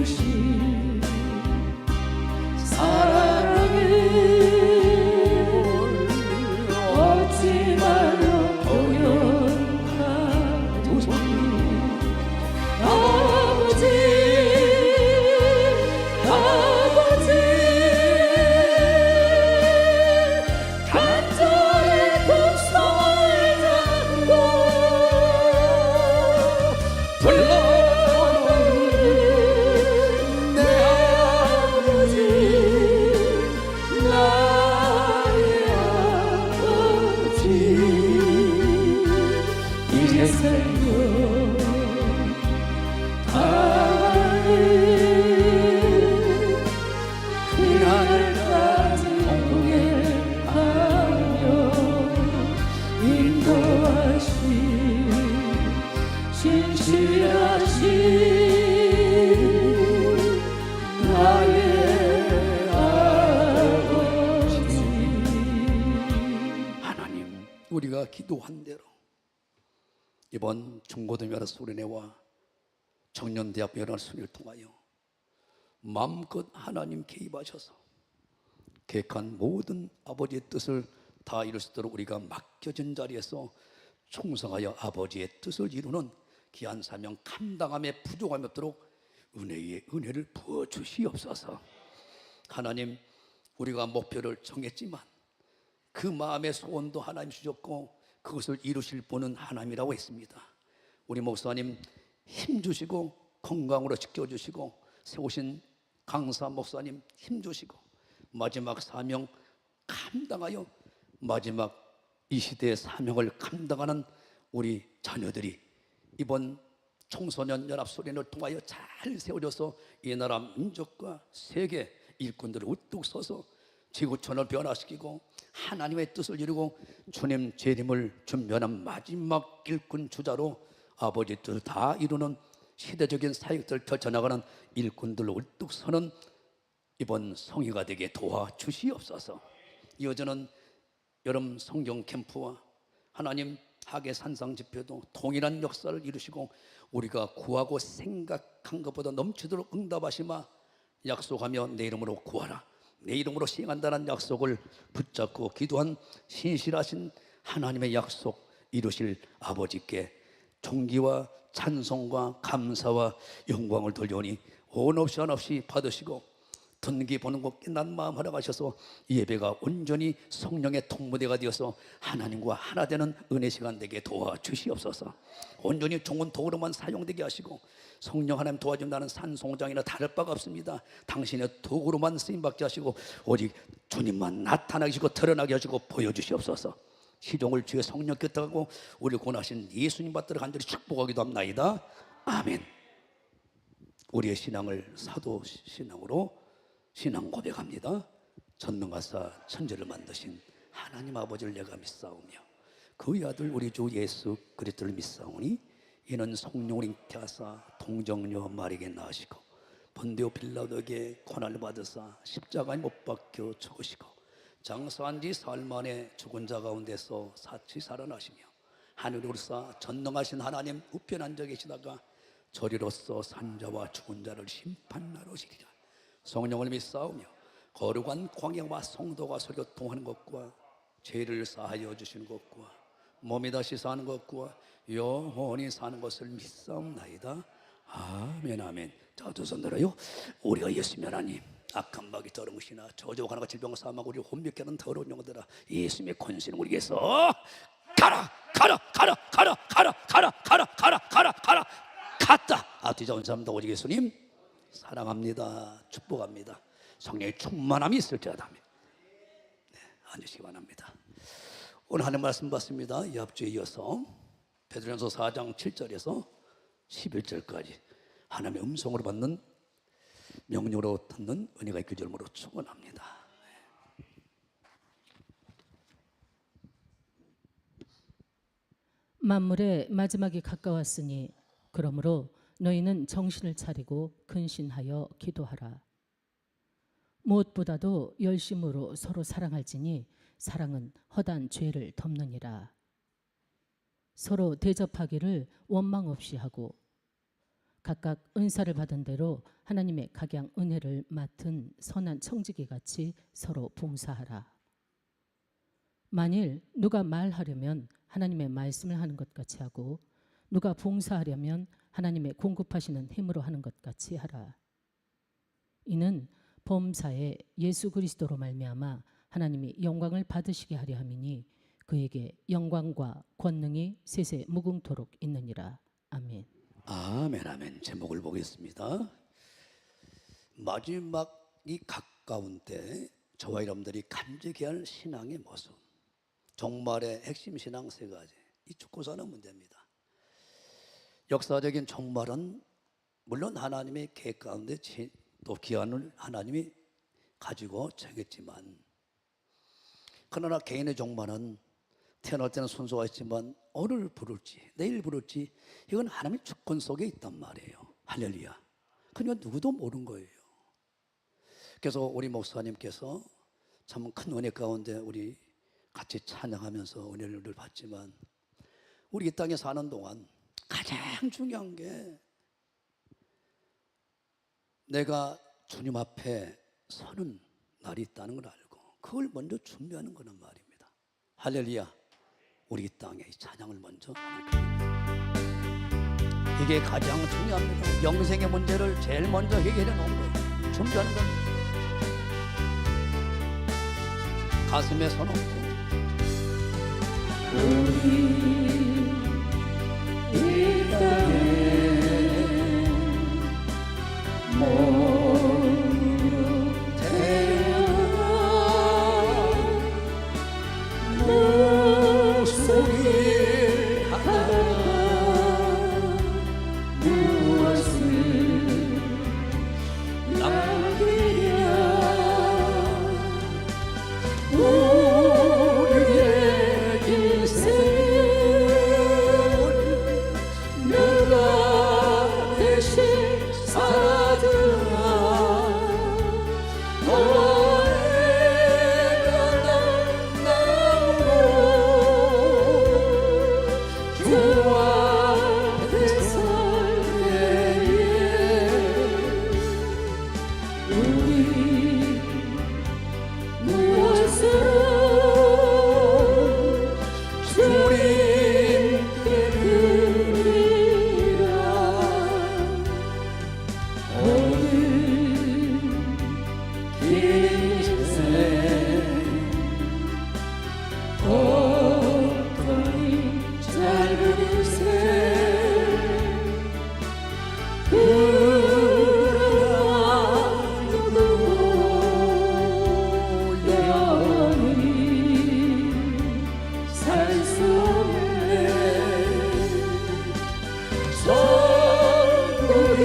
주신 사랑을 얻지 말라 동역하도록 아버지 아버지 간절히 독성을 잡고 불러오는 내 아버지 나의 아버지 이제서요 그날까지 동행하며 인도하신 신실하신 나의 아버지. 하나님, 우리가 기도한 대로 이번 중고등학교 수련회와 청년대학교 연합 수련회를 통하여 마음껏 하나님 개입하셔서 계획한 모든 아버지의 뜻을 다 이룰 수 있도록 우리가 맡겨진 자리에서 충성하여 아버지의 뜻을 이루는 귀한 사명 감당함에 부족함이 없도록 은혜의 은혜를 부어주시옵소서. 하나님, 우리가 목표를 정했지만 그 마음의 소원도 하나님 주셨고 그것을 이루실 분은 하나님이라고 했습니다. 우리 목사님 힘주시고 건강으로 지켜주시고 세우신 강사 목사님 힘주시고 마지막 사명 감당하여 마지막 이 시대의 사명을 감당하는 우리 자녀들이 이번 청소년 연합수련을 통하여 잘 세워져서 이 나라 민족과 세계 일꾼들을 우뚝 서서 지구촌을 변화시키고 하나님의 뜻을 이루고 주님 재림을 준비하는 마지막 일꾼 주자로 아버지 뜻을 다 이루는 시대적인 사역들을 펼쳐나가는 일꾼들로 우뚝 서는 이번 성회가 되게 도와주시옵소서. 이어지는 여름 성경 캠프와 하나님 학예 산상 집회도 동일한 역사를 이루시고 우리가 구하고 생각한 것보다 넘치도록 응답하시마 약속하며 내 이름으로 구하라 내 이름으로 시행한다는 약속을 붙잡고 기도한 신실하신 하나님의 약속 이루실 아버지께 존귀와 찬송과 감사와 영광을 돌려오니 온 없이 한없이 받으시고 등기 보는 것 끝난 마음 허락하셔서 예배가 온전히 성령의 통무대가 되어서 하나님과 하나 되는 은혜 시간 되게 도와주시옵소서. 온전히 좋은 도구로만 사용되게 하시고 성령 하나님 도와준다는 산송장이나 다를 바가 없습니다. 당신의 도구로만 쓰임받게 하시고 오직 주님만 나타나게 하시고 드러나게 하시고 보여주시옵소서. 시종을 주의 성령 곁하고 우리를 권하신 예수님 받들어 간절히 축복하기도 합나이다. 아멘. 우리의 신앙을 사도 신앙으로 신앙 고백합니다. 전능하사 천지를 만드신 하나님 아버지를 내가 믿사오며 그의 아들 우리 주 예수 그리스도를 믿사오니 이는 성령을 잉태하사 동정녀 마리에게 낳으시고 본디오 빌라도에게 고난을 받으사 십자가에 못 박혀 죽으시고 장사한 지 사흘 만에 죽은 자 가운데서 사치 살아나시며 하늘에 오르사 전능하신 하나님 우편 앉아 계시다가 저리로서 산자와 죽은 자를 심판하러 오시리라. 성령을 믿사오며 거룩한 광야와 성도가 서로 교통하는 것과 죄를 사하여 주시는 것과 몸이 다시 사는 것과 영원히 사는 것을 믿사옵나이다. 아멘 아멘. 자, 두 손 들어요. 우리가 예수님 하나님 악한 마귀 더러우시나 저주와 가나가 질병 사망 우리를 혼미케 하는 더러운 영들아 예수님의 권세는 우리에게서 가라 가라 가라 가라 가라 가라 가라 가라 가라 가라 갔다. 앞뒤 좋은 사람도 오직 예수님 사랑합니다. 축복합니다. 성령의 충만함이 있을지어다면 앉으시기 바랍니다. 오늘 하는 말씀 받습니다. 이 합주에 이어서 베드로전서 4장 7절에서 11절까지 하나님의 음성으로 받는 명령으로 듣는 은혜가 있길 주름으로 축원합니다. 만물의 마지막이 가까웠으니 그러므로 너희는 정신을 차리고 근신하여 기도하라. 무엇보다도 열심으로 서로 사랑할지니 사랑은 허다한 죄를 덮느니라. 서로 대접하기를 원망 없이 하고 각각 은사를 받은 대로 하나님의 각양 은혜를 맡은 선한 청지기 같이 서로 봉사하라. 만일 누가 말하려면 하나님의 말씀을 하는 것 같이 하고 누가 봉사하려면 하나님의 공급하시는 힘으로 하는 것 같이 하라. 이는 범사에 예수 그리스도로 말미암아 하나님이 영광을 받으시게 하려 함이니 그에게 영광과 권능이 세세 무궁토록 있느니라. 아멘. 아멘, 아멘. 제목을 보겠습니다. 마지막이 가까운 때 저와 여러분들이 간직해야 할 신앙의 모습, 종말의 핵심 신앙 세 가지, 이 죽고 사는 문제입니다. 역사적인 종말은 물론 하나님의 계획 가운데 또 기한을 하나님이 가지고 정했지만, 그러나 개인의 종말은 태어날 때는 순서가 있지만 오늘 부를지 내일 부를지 이건 하나님의 주권 속에 있단 말이에요. 할렐루야. 그건 누구도 모르는 거예요. 그래서 우리 목사님께서 참 큰 은혜 가운데 우리 같이 찬양하면서 은혜를 받지만, 우리 이 땅에 사는 동안 가장 중요한 게 내가 주님 앞에 서는 날이 있다는 걸 알고 그걸 먼저 준비하는 거란 말입니다. 할렐루야. 우리 이 땅에 이 찬양을 먼저 하는 거예요. 이게 가장 중요합니다. 영생의 문제를 제일 먼저 해결해 놓은 거예요. 준비하는 겁니다. 가슴에 손 얹고 우리 이 땅에 몸으로 태어나 목소리 하나 무엇을 남기랴. 우리의 인생을 누가 대신 살아주라. 너네가 만나고 주 앞에 설 때에 우리 무엇으로 주님께 드리랴. 오늘 긴 인생 어떠니 짧은 인생 그러나 누구도 영원히 살 수 없네. 선물이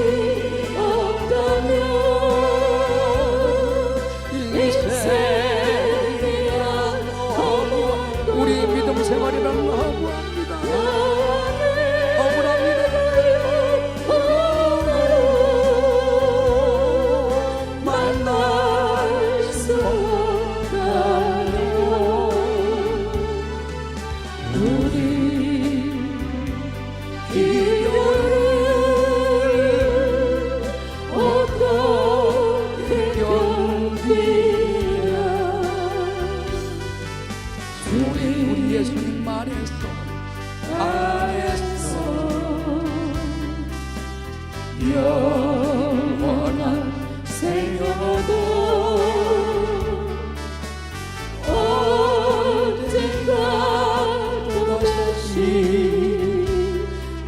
없다면 인생이란 허무. 우리 믿음 생활이라는 거 허무합니다. 억울합니다. 만날 수 없다면 우리 이별을 어떻게 견디랴. 우리 예수님 말했어. 영원한 생명도 언젠가 또다시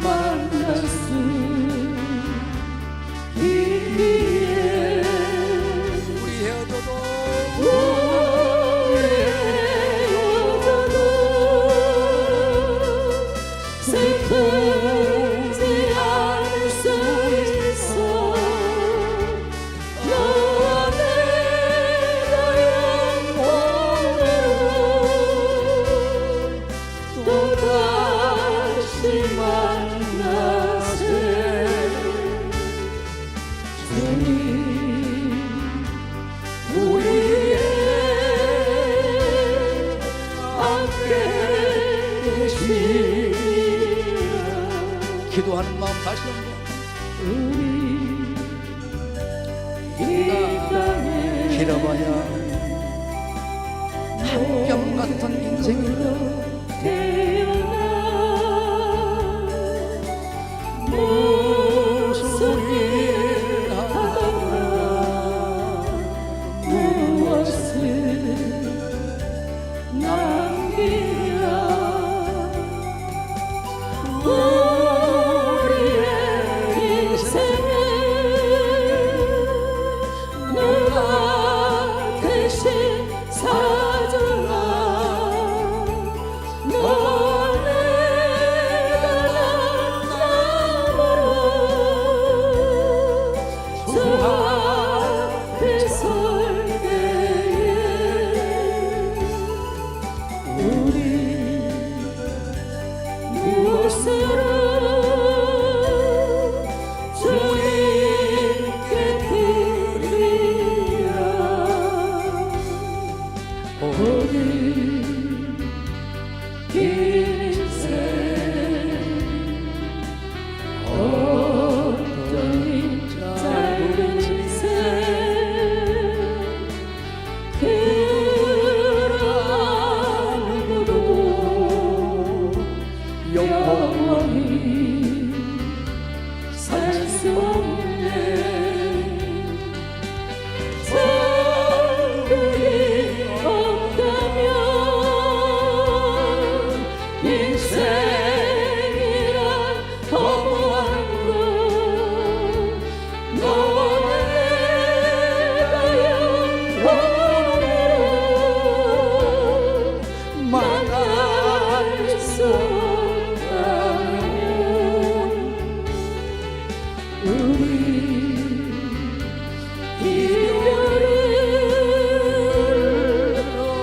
만날 수 있기에 우리 헤어져도 헤어져도 슬프지 않을 수 있어. 너와 내가 영원으로 또다시 만나세. 주님 우리의 함께 계시리라. 기도하는 마음 다시 한번 길어봐야 한뼘 같은 인생이다. 무소리를 하다가 무엇을 남기랴. 우리의 인생을 누가 대신 사주나. 너와 내가 만남으로 주 앞에 설 때에 우리 무엇으로 주님께 드리랴. 오늘 인생 어떠니 짧은 인생 그러한 누구도 영원히 살 수 없네. 천국이 없다면 인생이란 허무한 것. 너와 내가 영원으로 만날 수 없다면 우리 이별을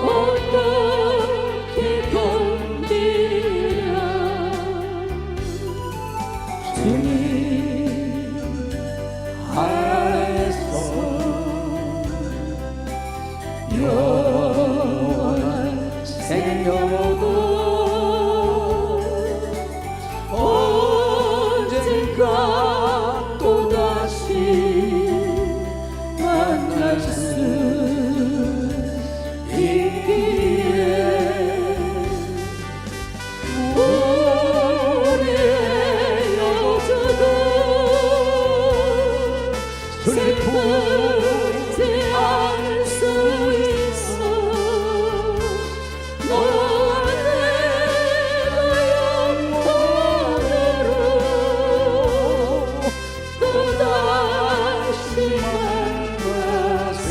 어떻게 견디랴. 주님 안에서 영원한 생명도 언젠가 또다시 만날 수 있기에 우리의 여주도 슬프지 않을 수 있어. 너와 내가 영원으로 또다시 만나세.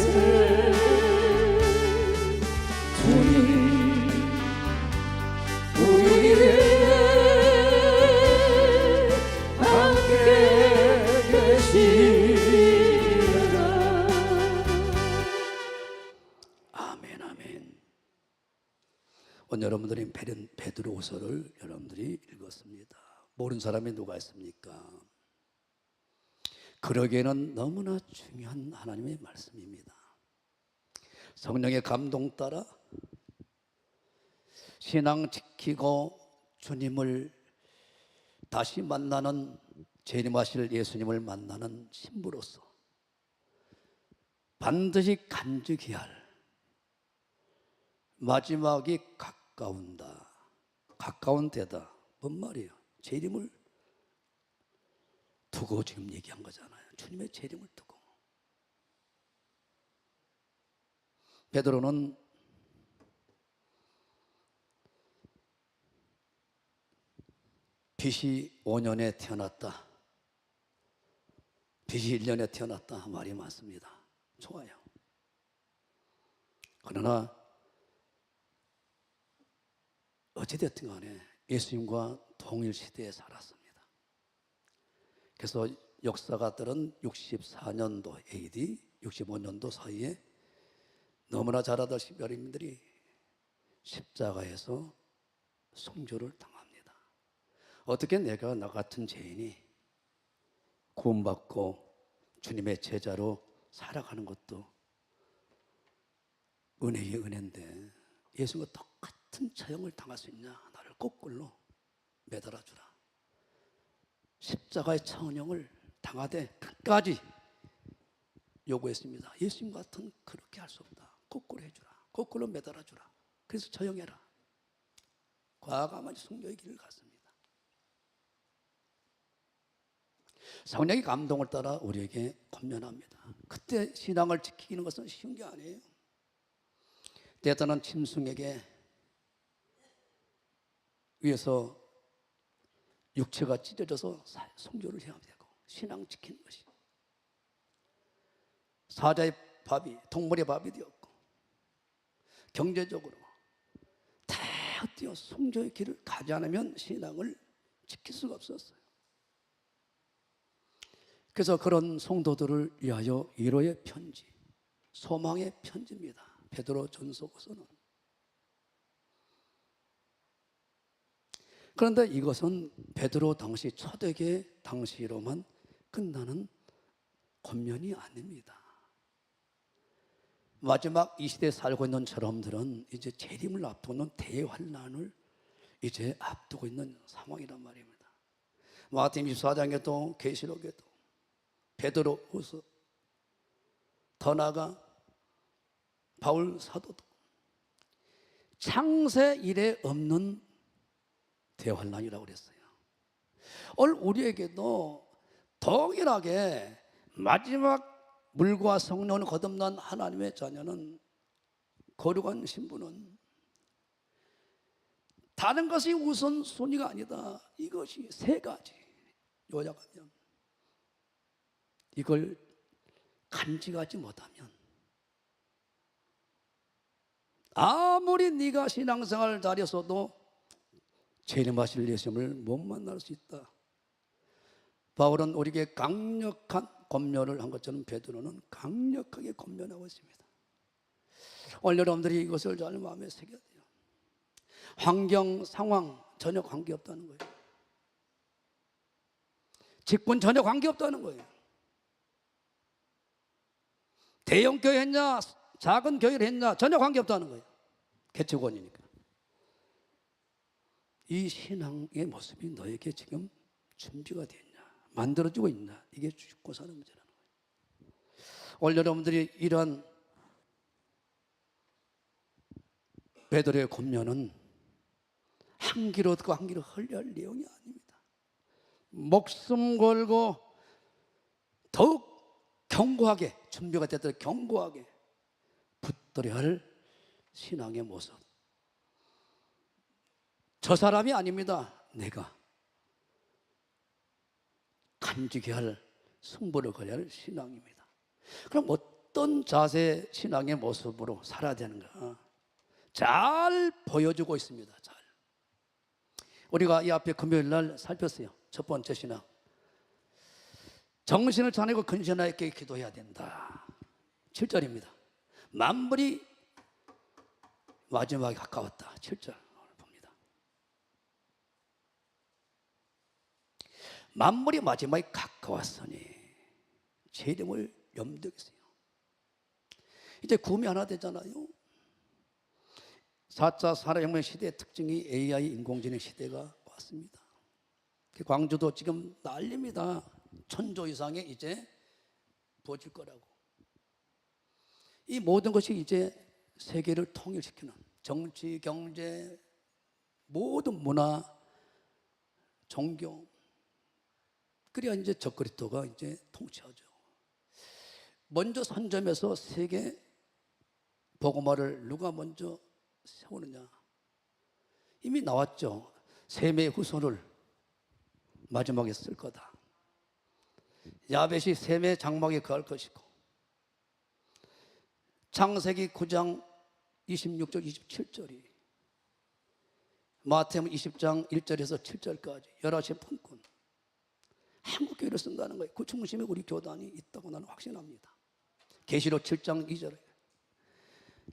주님 우리에게 함께 계시리라. 아멘, 아멘. 오늘 여러분들이 베드로후서를 여러분들이 읽었습니다. 모르는 사람이 누가 있습니까? 그러기에는 너무나 중요한 하나님의 말씀입니다. 성령의 감동 따라 신앙 지키고 주님을 다시 만나는, 재림하실 예수님을 만나는 신부로서 반드시 간직해야 할 마지막이 가까운다. 가까운 때다. 뭔 말이에요? 재림을 두고 지금 얘기한 거잖아요. 주님의 재림을 두고. 베드로는 BC 5년에 태어났다. BC 1년에 태어났다. 말이 많습니다. 좋아요. 그러나 어찌됐든 간에 예수님과 동일 시대에 살았습니다. 그래서 역사가들은 64년도 AD, 65년도 사이에 너무나 잘 알다시피 여러분들이 십자가에서 순교를 당합니다. 어떻게 내가 나 같은 죄인이 구원받고 주님의 제자로 살아가는 것도 은혜의 은혜인데 예수님과 똑같은 처형을 당할 수 있냐? 나를 거꾸로 매달아 주라. 십자가의 처형을 향하되 끝까지 요구했습니다. 예수님 같은 그렇게 할 수 없다. 거꾸로 해주라. 거꾸로 매달아주라. 그래서 처형해라. 과감한 순교의 길을 갔습니다. 성령의 감동을 따라 우리에게 권면합니다. 그때 신앙을 지키는 것은 쉬운 게 아니에요. 때때는 짐승에게 위에서 육체가 찢어져서 성교를 해야 되고 신앙 지키는 것이 사자의 밥이 동물의 밥이 되었고 경제적으로 다 뛰어 성교의 길을 가지 않으면 신앙을 지킬 수가 없었어요. 그래서 그런 성도들을 위하여 위로의 편지, 소망의 편지입니다. 베드로 전서서는. 그런데 이것은 베드로 당시 초대교회 당시로만 끝나는 권면이 아닙니다. 마지막 이 시대에 살고 있는 사람들은 이제 재림을 앞두고 있는 대환란을 이제 앞두고 있는 상황이란 말입니다. 마태복음 24장에도 계시록에도 베드로후서 더 나아가 바울 사도도 창세 이래 없는 대환란이라고 그랬어요. 오늘 우리에게도 동일하게 마지막 물과 성령을 거듭난 하나님의 자녀는 거룩한 신부는 다른 것이 우선순위가 아니다. 이것이 세 가지 요약하면 이걸 간직하지 못하면 아무리 네가 신앙생활을 잘했어도 재림하실 예수님을 못 만날 수 있다. 바울은 우리에게 강력한 권면을 한 것처럼 베드로는 강력하게 권면하고 있습니다. 오늘 여러분들이 이것을 잘 마음에 새겨야 돼요. 환경, 상황 전혀 관계없다는 거예요. 직분 전혀 관계없다는 거예요. 대형 교회 했냐 작은 교회를 했냐 전혀 관계없다는 거예요. 개척원이니까. 이 신앙의 모습이 너에게 지금 준비가 됐냐 만들어지고 있나 이게 죽고 사는 문제라는 거예요. 오늘 여러분들이 이러한 베드로의 권면은 한 귀로 듣고 한 귀로 흘려할 내용이 아닙니다. 목숨 걸고 더욱 견고하게 준비가 됐도록 견고하게 붙들어야 할 신앙의 모습. 저 사람이 아닙니다. 내가 간직해야 할 승부를 걸어야 할 신앙입니다. 그럼 어떤 자세 신앙의 모습으로 살아야 되는가? 잘 보여주고 있습니다. 잘. 우리가 이 앞에 금요일 날 살폈어요. 첫 번째 신앙. 정신을 차리고 근신하게 기도해야 된다. 7절입니다. 만물이 마지막에 가까웠다. 7절 봅니다. 만물이 마지막에 가까웠으니 제 이름을 염두에 두세요. 이제 구음이 하나 되잖아요. 4차 산업혁명 시대의 특징이 AI 인공지능 시대가 왔습니다. 광주도 지금 난립니다. 1000조 이상의 이제 부어질 거라고. 이 모든 것이 이제 세계를 통일시키는 정치, 경제, 모든 문화, 종교. 그래야 이제 적그리스도가 이제 통치하죠. 먼저 선점해서 세계 복음화를 누가 먼저 세우느냐. 이미 나왔죠. 셈의 후손을 마지막에 쓸 거다. 야벳이 셈의 장막에 거할 것이고 창세기 9장 26절 27절이 마태복음 20장 1절에서 7절까지 11시 품꾼 한국교회를 쓴다는 거예요. 그 중심에 우리 교단이 있다고 나는 확신합니다. 계시록 7장 2절에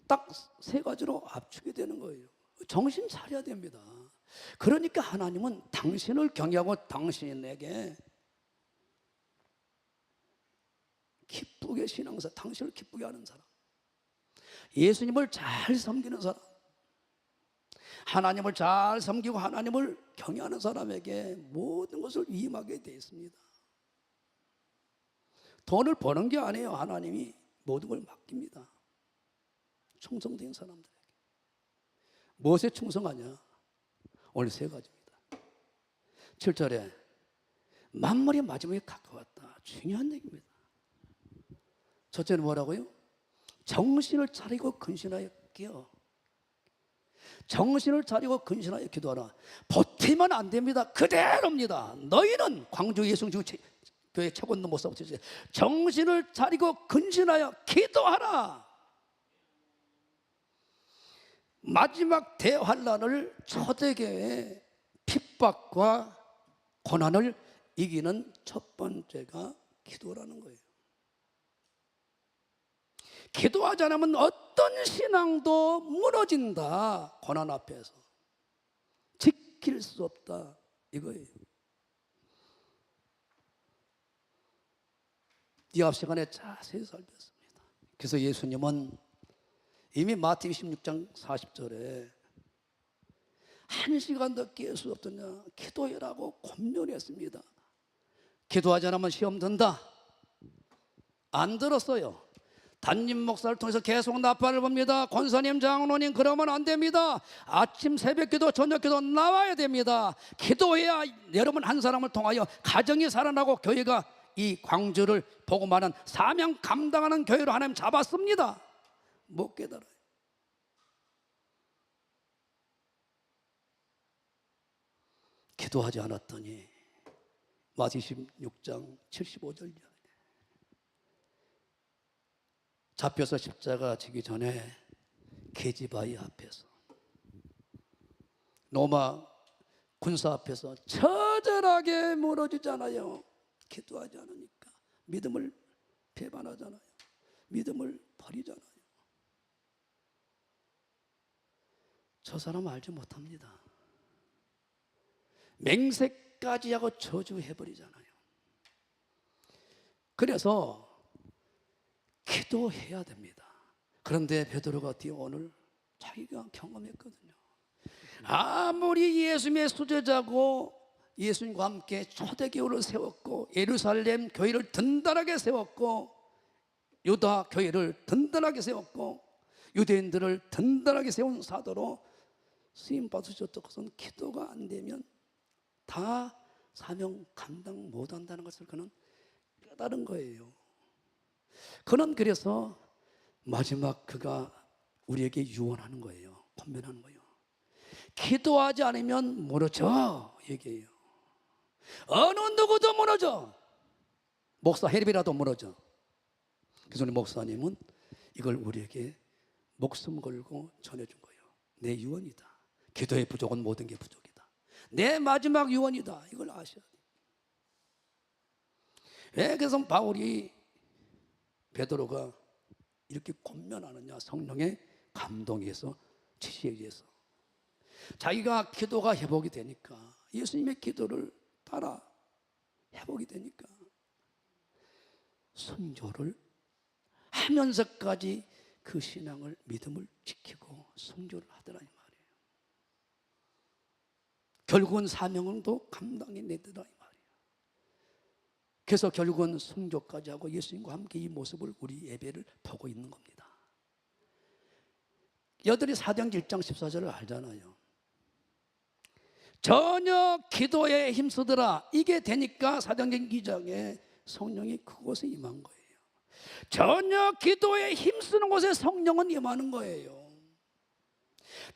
딱 세 가지로 압축이 되는 거예요. 정신 차려야 됩니다. 그러니까 하나님은 당신을 경외하고 당신에게 기쁘게 신앙사, 당신을 기쁘게 하는 사람, 예수님을 잘 섬기는 사람, 하나님을 잘 섬기고 하나님을 경외하는 사람에게 모든 것을 위임하게 되어 있습니다. 돈을 버는 게 아니에요. 하나님이 모든 걸 맡깁니다. 충성된 사람들에게. 무엇에 충성하냐? 오늘 세 가지입니다. 7절에 만물이 마지막에 가까웠다. 중요한 얘기입니다. 첫째는 뭐라고요? 정신을 차리고 근신하여 기어. 정신을 차리고 근신하여 기도하라. 보태면 안 됩니다. 그대로입니다. 너희는 광주 예수교 교회 최고는 못 싸우지. 정신을 차리고 근신하여 기도하라. 마지막 대환란을 초대교회의 핍박과 고난을 이기는 첫 번째가 기도라는 거예요. 기도하지 않으면 어떤 신앙도 무너진다. 고난 앞에서 지킬 수 없다 이거예요. 이 앞 시간에 자세히 살폈습니다. 그래서 예수님은 이미 마태복음 26장 40절에 한 시간도 깰 수 없더냐 기도해라고 권면했습니다. 기도하지 않으면 시험 든다. 안 들었어요. 담임 목사를 통해서 계속 나팔을 봅니다. 권사님, 장로님 그러면 안 됩니다. 아침 새벽기도 저녁기도 나와야 됩니다. 기도해야 여러분 한 사람을 통하여 가정이 살아나고 교회가 이 광주를 복음하는 사명 감당하는 교회로 하나님 잡았습니다. 못 깨달아요. 기도하지 않았더니 마태복음 16장 75절 잡혀서 십자가 지기 전에 계집아이 앞에서 로마 군사 앞에서 처절하게 무너지잖아요. 기도하지 않으니까 믿음을 배반하잖아요. 믿음을 버리잖아요. 저 사람 알지 못합니다. 맹세까지 하고 저주해버리잖아요. 그래서 기도해야 됩니다. 그런데 베드로가 오늘 자기가 경험했거든요. 아무리 예수님의 수제자고 예수님과 함께 초대교회를 세웠고 예루살렘 교회를 든든하게 세웠고 유다 교회를 든든하게 세웠고 유대인들을 든든하게 세운 사도로 쓰임 받으셨던 것은 기도가 안 되면 다 사명 감당 못한다는 것을 그는 깨달은 거예요. 그는 그래서 마지막 그가 우리에게 유언하는 거예요. 권면하는 거예요. 기도하지 않으면 무너져 얘기해요. 어느 누구도 무너져. 목사 헬비라도 무너져. 그래서 우리 목사님은 이걸 우리에게 목숨 걸고 전해준 거예요. 내 유언이다. 기도의 부족은 모든 게 부족이다. 내 마지막 유언이다. 이걸 아셔야 돼요. 왜 그래서 바울이 베드로가 이렇게 권면하느냐? 성령의 감동에서 지시에 의해서 자기가 기도가 회복이 되니까 예수님의 기도를 따라 회복이 되니까 순교를 하면서까지 그 신앙을 믿음을 지키고 순교를 하더라 이 말이에요. 결국은 사명도 감당해 내더라 이 말이에요. 그래서 결국은 순교까지 하고 예수님과 함께 이 모습을 우리 예배를 보고 있는 겁니다. 여들이 사도행전 1장 14절을 알잖아요. 전혀 기도에 힘쓰더라. 이게 되니까 사도행전 2장에 성령이 그곳에 임한 거예요. 전혀 기도에 힘쓰는 곳에 성령은 임하는 거예요.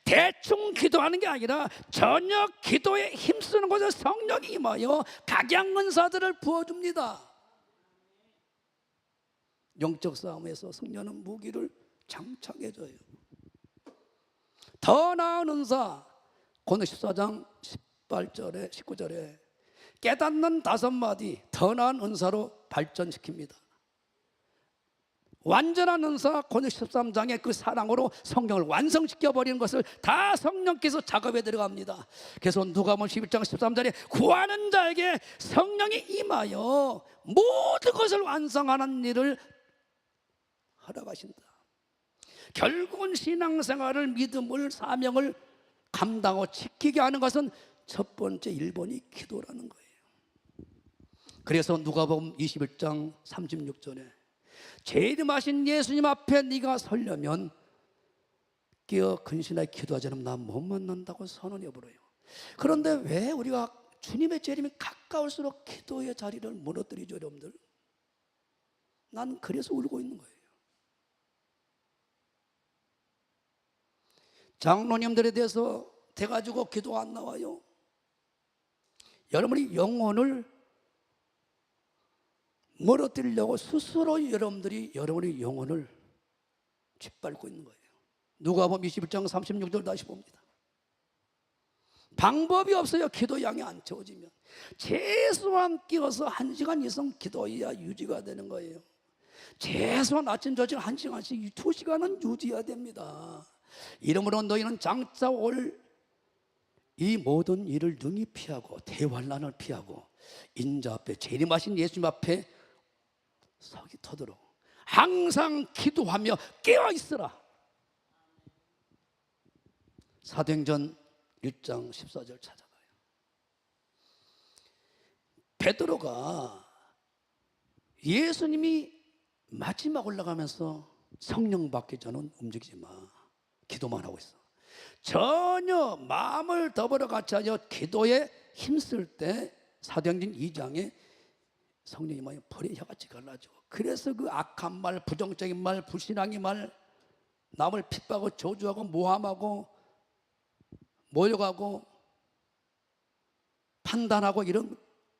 대충 기도하는 게 아니라 전혀 기도에 힘쓰는 곳에 성령이 임하여 각양은사들을 부어줍니다. 영적 싸움에서 승려는 무기를 장착해줘요. 더 나은 은사 고는 14장 18절에 19절에 깨닫는 5마디 더 나은 은사로 발전시킵니다. 완전한 은사 고는 13장의 그 사랑으로 성경을 완성시켜버리는 것을 다 성령께서 작업에 들어갑니다. 그래서 누가복음 11장 13절에 구하는 자에게 성령이 임하여 모든 것을 완성하는 일을 허락하신다. 결국은 신앙생활을 믿음을 사명을 감당하고 지키게 하는 것은 첫 번째 1번이 기도라는 거예요. 그래서 누가복음 21장 36절에 재림하신 예수님 앞에 네가 서려면 깨어 근신하여 기도하지 않으면 나 못 만난다고 선언해 버려요. 그런데 왜 우리가 주님의 재림이 가까울수록 기도의 자리를 무너뜨리죠, 여러분들? 난 그래서 울고 있는 거예요. 장로님들에 대해서 돼가지고 기도 안 나와요. 여러분이 영혼을 멀어뜨리려고 스스로 여러분의 영혼을 짓밟고 있는 거예요. 누가복음 21장 36절 다시 봅니다. 방법이 없어요. 기도 양이 안 채워지면. 최소한 끼어서 1시간 이상 기도해야 유지가 되는 거예요. 최소한 아침 저녁 1시간씩 2시간은 유지해야 됩니다. 이러므로 너희는 장차 올 이 모든 일을 능히 피하고 대환난을 피하고 인자 앞에 재림하신 예수님 앞에 서기 터도록 항상 기도하며 깨어 있으라. 사도행전 1장 14절 찾아봐요. 베드로가 예수님이 마지막 올라가면서 성령 받기 전은 움직이지 마, 기도만 하고 있어. 전혀 마음을 더불어 같이 하여 기도에 힘쓸 때 사도행전 2장에 성령이 많이 벌의 혀같이 갈라져. 그래서 그 악한 말, 부정적인 말, 불신앙의 말, 남을 핍박하고 저주하고 모함하고 모욕하고 판단하고 이런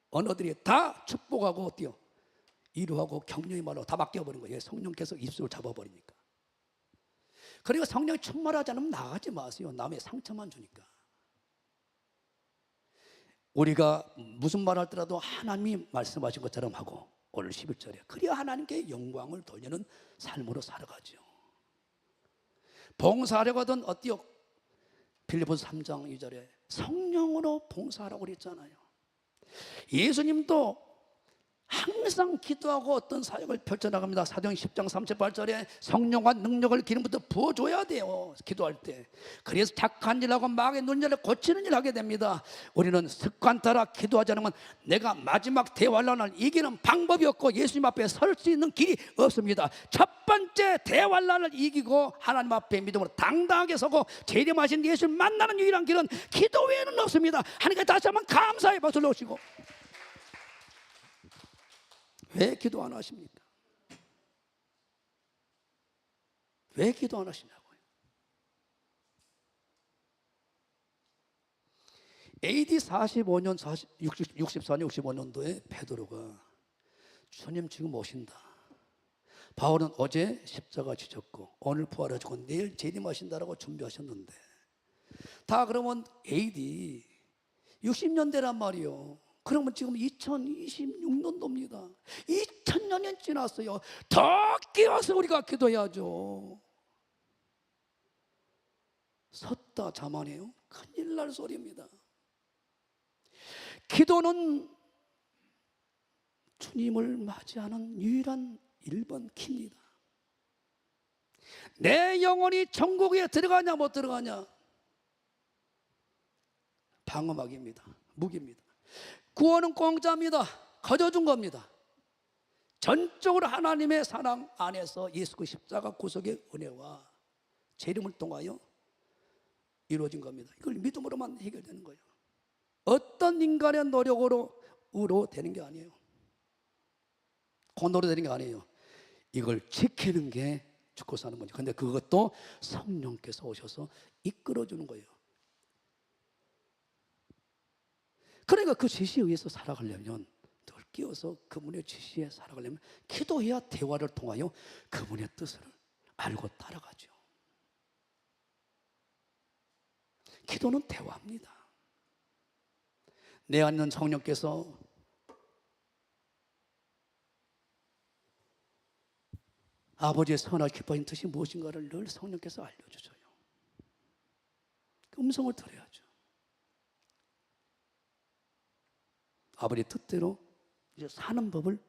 언어들이 다 축복하고 어때요? 이루하고 격려의 말로 다 바뀌어버린 거예요. 성령께서 입술을 잡아버리니까. 그리고 성령이 충만하지 않으면 나가지 마세요. 남의 상처만 주니까. 우리가 무슨 말 할때라도 하나님이 말씀하신 것처럼 하고 오늘 11절에 그래야 하나님께 영광을 돌리는 삶으로 살아가죠. 봉사하려고 하던 어때요? 빌립보서 3장 2절에 성령으로 봉사하라고 그랬잖아요. 예수님도 항상 기도하고 어떤 사역을 펼쳐나갑니다. 사도행전 10장 38절에 성령과 능력을 기름부터 부어줘야 돼요. 기도할 때. 그래서 착한 일하고 마귀의 눈열을 고치는 일을 하게 됩니다. 우리는 습관 따라 기도하지 않으면 내가 마지막 대환란을 이기는 방법이 없고 예수님 앞에 설 수 있는 길이 없습니다. 첫 번째 대환란을 이기고 하나님 앞에 믿음으로 당당하게 서고 재림하신 예수를 만나는 유일한 길은 기도 외에는 없습니다. 하나님께 다시 한번 감사의 박수를 놓으시고. 왜 기도 안 하십니까? 왜 기도 안 하시냐고요? AD 45년, 64년, 65년도에 베드로가 주님 지금 오신다. 바울은 어제 십자가 지셨고 오늘 부활하시고 내일 재림하신다라고 준비하셨는데 다 그러면 AD 60년대란 말이요. 그러면 지금 2026년도입니다. 2000년이 지났어요. 더 끼어서 우리가 기도해야죠. 섰다 자만해요. 큰일 날 소리입니다. 기도는 주님을 맞이하는 유일한 1번 키입니다. 내 영혼이 천국에 들어가냐 못 들어가냐 방어막입니다. 무기입니다. 구원은 공짜입니다. 거저준 겁니다. 전적으로 하나님의 사랑 안에서 예수 그 십자가 구속의 은혜와 재림을 통하여 이루어진 겁니다. 이걸 믿음으로만 해결되는 거예요. 어떤 인간의 노력으로 되는 게 아니에요. 공로로 되는 게 아니에요. 이걸 지키는 게 죽고 사는 거죠. 근데 그것도 성령께서 오셔서 이끌어주는 거예요. 그러니까 그 지시에 의해서 살아가려면 늘 끼어서 그분의 지시에 살아가려면 기도해야 대화를 통하여 그분의 뜻을 알고 따라가죠. 기도는 대화입니다. 내 안에 있는 성령께서 아버지의 선하고 기뻐하신 뜻이 무엇인가를 늘 성령께서 알려주셔요. 그 음성을 들어야죠. 아버지의 뜻대로 이제 사는 법을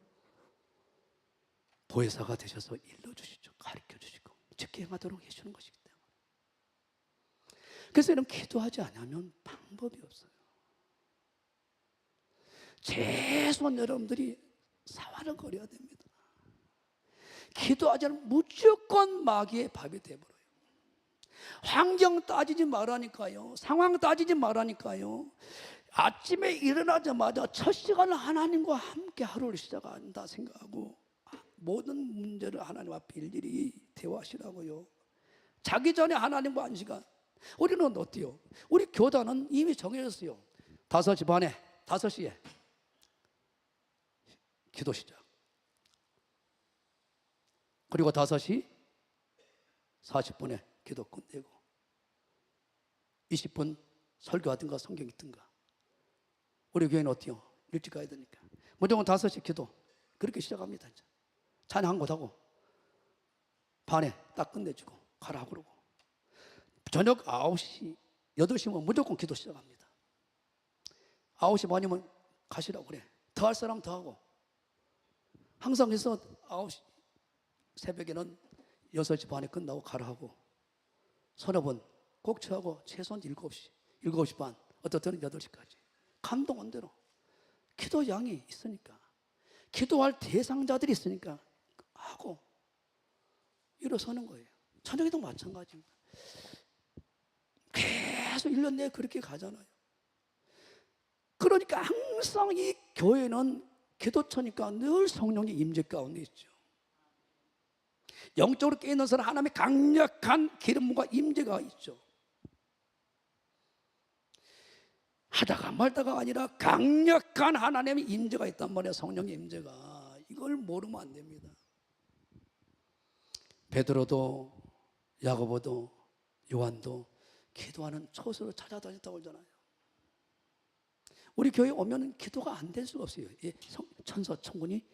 보혜사가 되셔서 일러주시죠. 가르쳐주시고 지켜 행하도록 해주는 것이기 때문에. 그래서 이런 기도하지 않으면 방법이 없어요. 최소한 여러분들이 사활을 거려야 됩니다. 기도하지 않으면 무조건 마귀의 밥이 되어버려요. 환경 따지지 말라니까요. 상황 따지지 말라니까요. 아침에 일어나자마자 첫 시간을 하나님과 함께 하루를 시작한다 생각하고 모든 문제를 하나님 앞에 일일이 대화하시라고요. 자기 전에 하나님과 한 시간. 우리는 어때요? 우리 교단은 이미 정해졌어요. 5시 반에 5시에 기도 시작. 그리고 5시 40분에 기도 끝내고 20분 설교하든가 성경 읽든가. 우리 교회는 어때요? 일찍 가야 되니까 무조건 5시 기도 그렇게 시작합니다. 이제 찬양 한 곳하고 반에 딱 끝내주고 가라 그러고 저녁 9시 8시면 무조건 기도 시작합니다. 9시 반이면 가시라고 그래. 더 할 사람 더 하고 항상 해서 9시 새벽에는 6시 반에 끝나고 가라 하고 서너 번 꼭 쳐하고 최소한 7시 7시 반 어떨 때는 8시까지 감동한 대로 기도 양이 있으니까 기도할 대상자들이 있으니까 하고 일어서는 거예요. 저녁에도 마찬가지입니다. 계속 1년 내에 그렇게 가잖아요. 그러니까 항상 이 교회는 기도처니까 늘 성령의 임재 가운데 있죠. 영적으로 깨어있는 사람 하나님의 강력한 기름과 임재가 있죠. 하다가 말다가 아니라 강력한 하나님의 임재가 있단 말이에요. 성령의 임재가. 이걸 모르면 안 됩니다. 베드로도 야고보도 요한도 기도하는 초소를 찾아다녔다고 그러잖아요. 우리 교회 오면 기도가 안 될 수가 없어요. 천사 천군이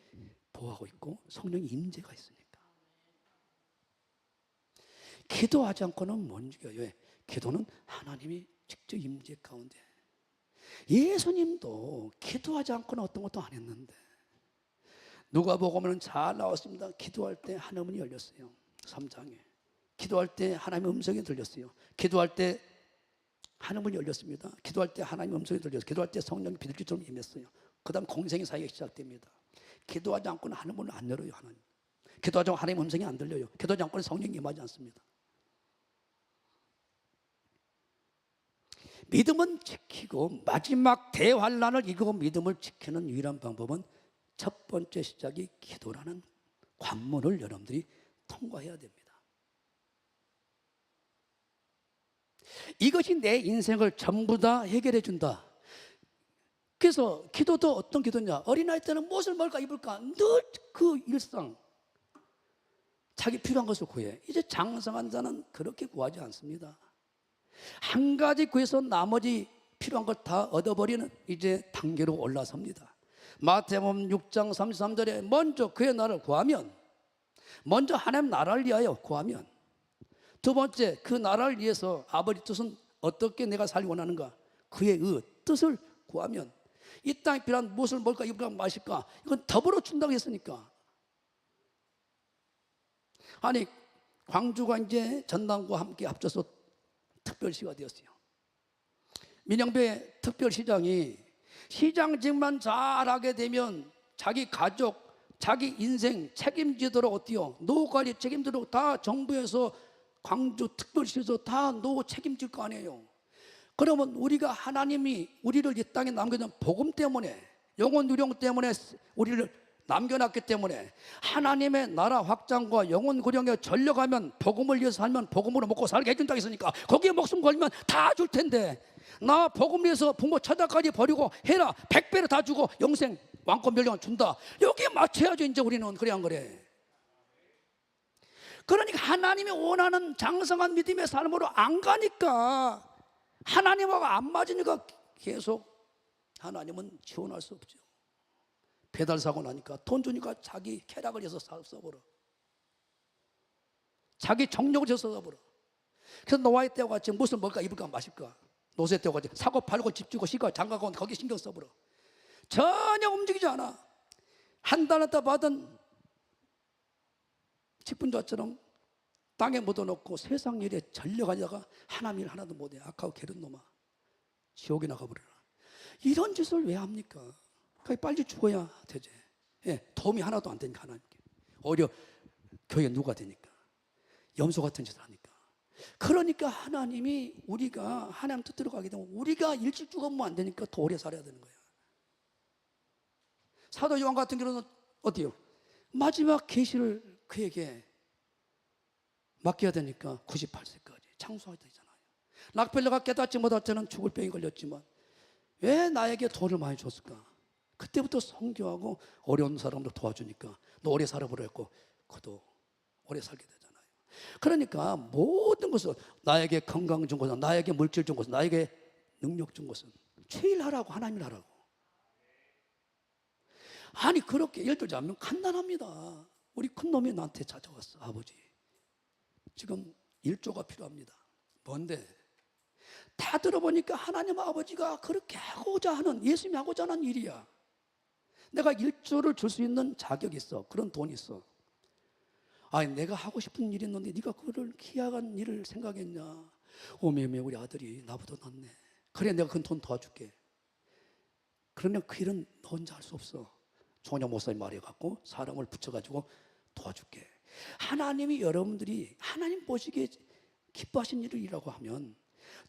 보호하고 있고 성령의 임재가 있으니까. 기도하지 않고는 못 죽여요. 왜? 기도는 하나님이 직접 임재 가운데. 예수님도 기도하지 않고는 어떤 것도 안 했는데 누가복음에는 잘 나왔습니다. 기도할 때 하늘문이 열렸어요. 3장에 기도할 때 하나님의 음성이 들렸어요. 기도할 때 하늘문이 열렸습니다. 기도할 때 하나님의 음성이 들렸어요. 기도할 때 성령이 비둘기처럼 임했어요. 그 다음 공생의 사이가 시작됩니다. 기도하지 않고는 하늘문을 안 열어요. 하나님. 기도하지 않고 하나님의 음성이 안 들려요. 기도하지 않고는 성령이 임하지 않습니다. 믿음은 지키고 마지막 대환란을 이기고 믿음을 지키는 유일한 방법은 첫 번째 시작이 기도라는 관문을 여러분들이 통과해야 됩니다. 이것이 내 인생을 전부 다 해결해 준다. 그래서 기도도 어떤 기도냐? 어린아이 때는 무엇을 먹을까 입을까 늘 그 일상 자기 필요한 것을 구해. 이제 장성한 자는 그렇게 구하지 않습니다. 한 가지 구해서 나머지 필요한 걸 다 얻어버리는 이제 단계로 올라섭니다. 마태복음 6장 33절에 먼저 그의 나라를 구하면, 먼저 하나님 나라를 위하여 구하면, 두 번째 그 나라를 위해서 아버지 뜻은 어떻게 내가 살기 원하는가, 그의 뜻을 구하면 이 땅에 필요한 무엇을 먹을까 입을까 마실까 이건 더불어 준다고 했으니까. 아니 광주가 이제 전남과 함께 합쳐서 특별시가 되었어요. 민영배 특별시장이 시장직만 잘하게 되면 자기 가족, 자기 인생 책임지도록 어때요? 노후까지 책임지도록 다 정부에서 광주 특별시에서 다 노후 책임질 거 아니에요. 그러면 우리가 하나님이 우리를 이 땅에 남겨둔 복음 때문에, 영혼 누령 때문에 우리를 남겨놨기 때문에 하나님의 나라 확장과 영혼 구령에 전력하면 복음을 위해서 살면 복음으로 먹고 살게 해준다고 했으니까 거기에 목숨 걸면 다 줄 텐데, 나 복음 위해서 부모 처자까지 버리고 해라 100배로 다 주고 영생 왕권 멸령을 준다. 여기에 맞춰야죠. 이제 우리는. 그래 안 그래? 그러니까 하나님이 원하는 장성한 믿음의 삶으로 안 가니까, 하나님하고 안 맞으니까 계속 하나님은 지원할 수 없죠. 배달 사고 나니까 돈 주니까 자기 쾌락을 해서 써버려. 자기 정력을 해서 써버려. 그래서 노아의 때와 같이 무엇을 먹을까 입을까 마실까, 노세 때와 같이 사고 팔고 집 주고 시가 장가고 거기 신경 써버려. 전혀 움직이지 않아. 한 달 했다 받은 직분자처럼 땅에 묻어놓고 세상 일에 전력하다가 하나님 일 하나도 못해. 악하고 게으른 놈아, 지옥에 나가버려라. 이런 짓을 왜 합니까? 그러니까 빨리 죽어야 되지. 예, 도움이 하나도 안 되니까 하나님께. 오히려 교회 누가 되니까. 염소 같은 짓을 하니까. 그러니까 하나님이 우리가 하나님 뜻대로 가게 되면 우리가 일찍 죽으면 안 되니까 더 오래 살아야 되는 거야. 사도 요한 같은 경우는 어때요? 마지막 계시를 그에게 맡겨야 되니까 98세까지 창수해야 되잖아요. 락펠러가 깨닫지 못할 때는 죽을 병이 걸렸지만 왜 나에게 돈을 많이 줬을까? 그때부터 선교하고 어려운 사람들 도와주니까 너 오래 살아보라 했고 그도 오래 살게 되잖아요. 그러니까 모든 것을 나에게 건강 준 것은, 나에게 물질 준 것은, 나에게 능력 준 것은 제일 하라고, 하나님을 하라고. 아니 그렇게 예를 들자면 간단합니다. 우리 큰놈이 나한테 찾아왔어. 아버지 지금 1조가 필요합니다. 뭔데? 다 들어보니까 하나님 아버지가 그렇게 하고자 하는, 예수님이 하고자 하는 일이야. 내가 1조를 줄 수 있는 자격이 있어. 그런 돈이 있어. 아니 내가 하고 싶은 일이 있는데 네가 그거를 기약한 일을 생각했냐. 오메메 우리 아들이 나보다 낫네. 그래 내가 그 돈 도와줄게. 그러면 그 일은 너 혼자 할 수 없어. 종려 목사님 말해갖고 사람을 붙여가지고 도와줄게. 하나님이 여러분들이 하나님 보시기에 기뻐하신 일이라고 하면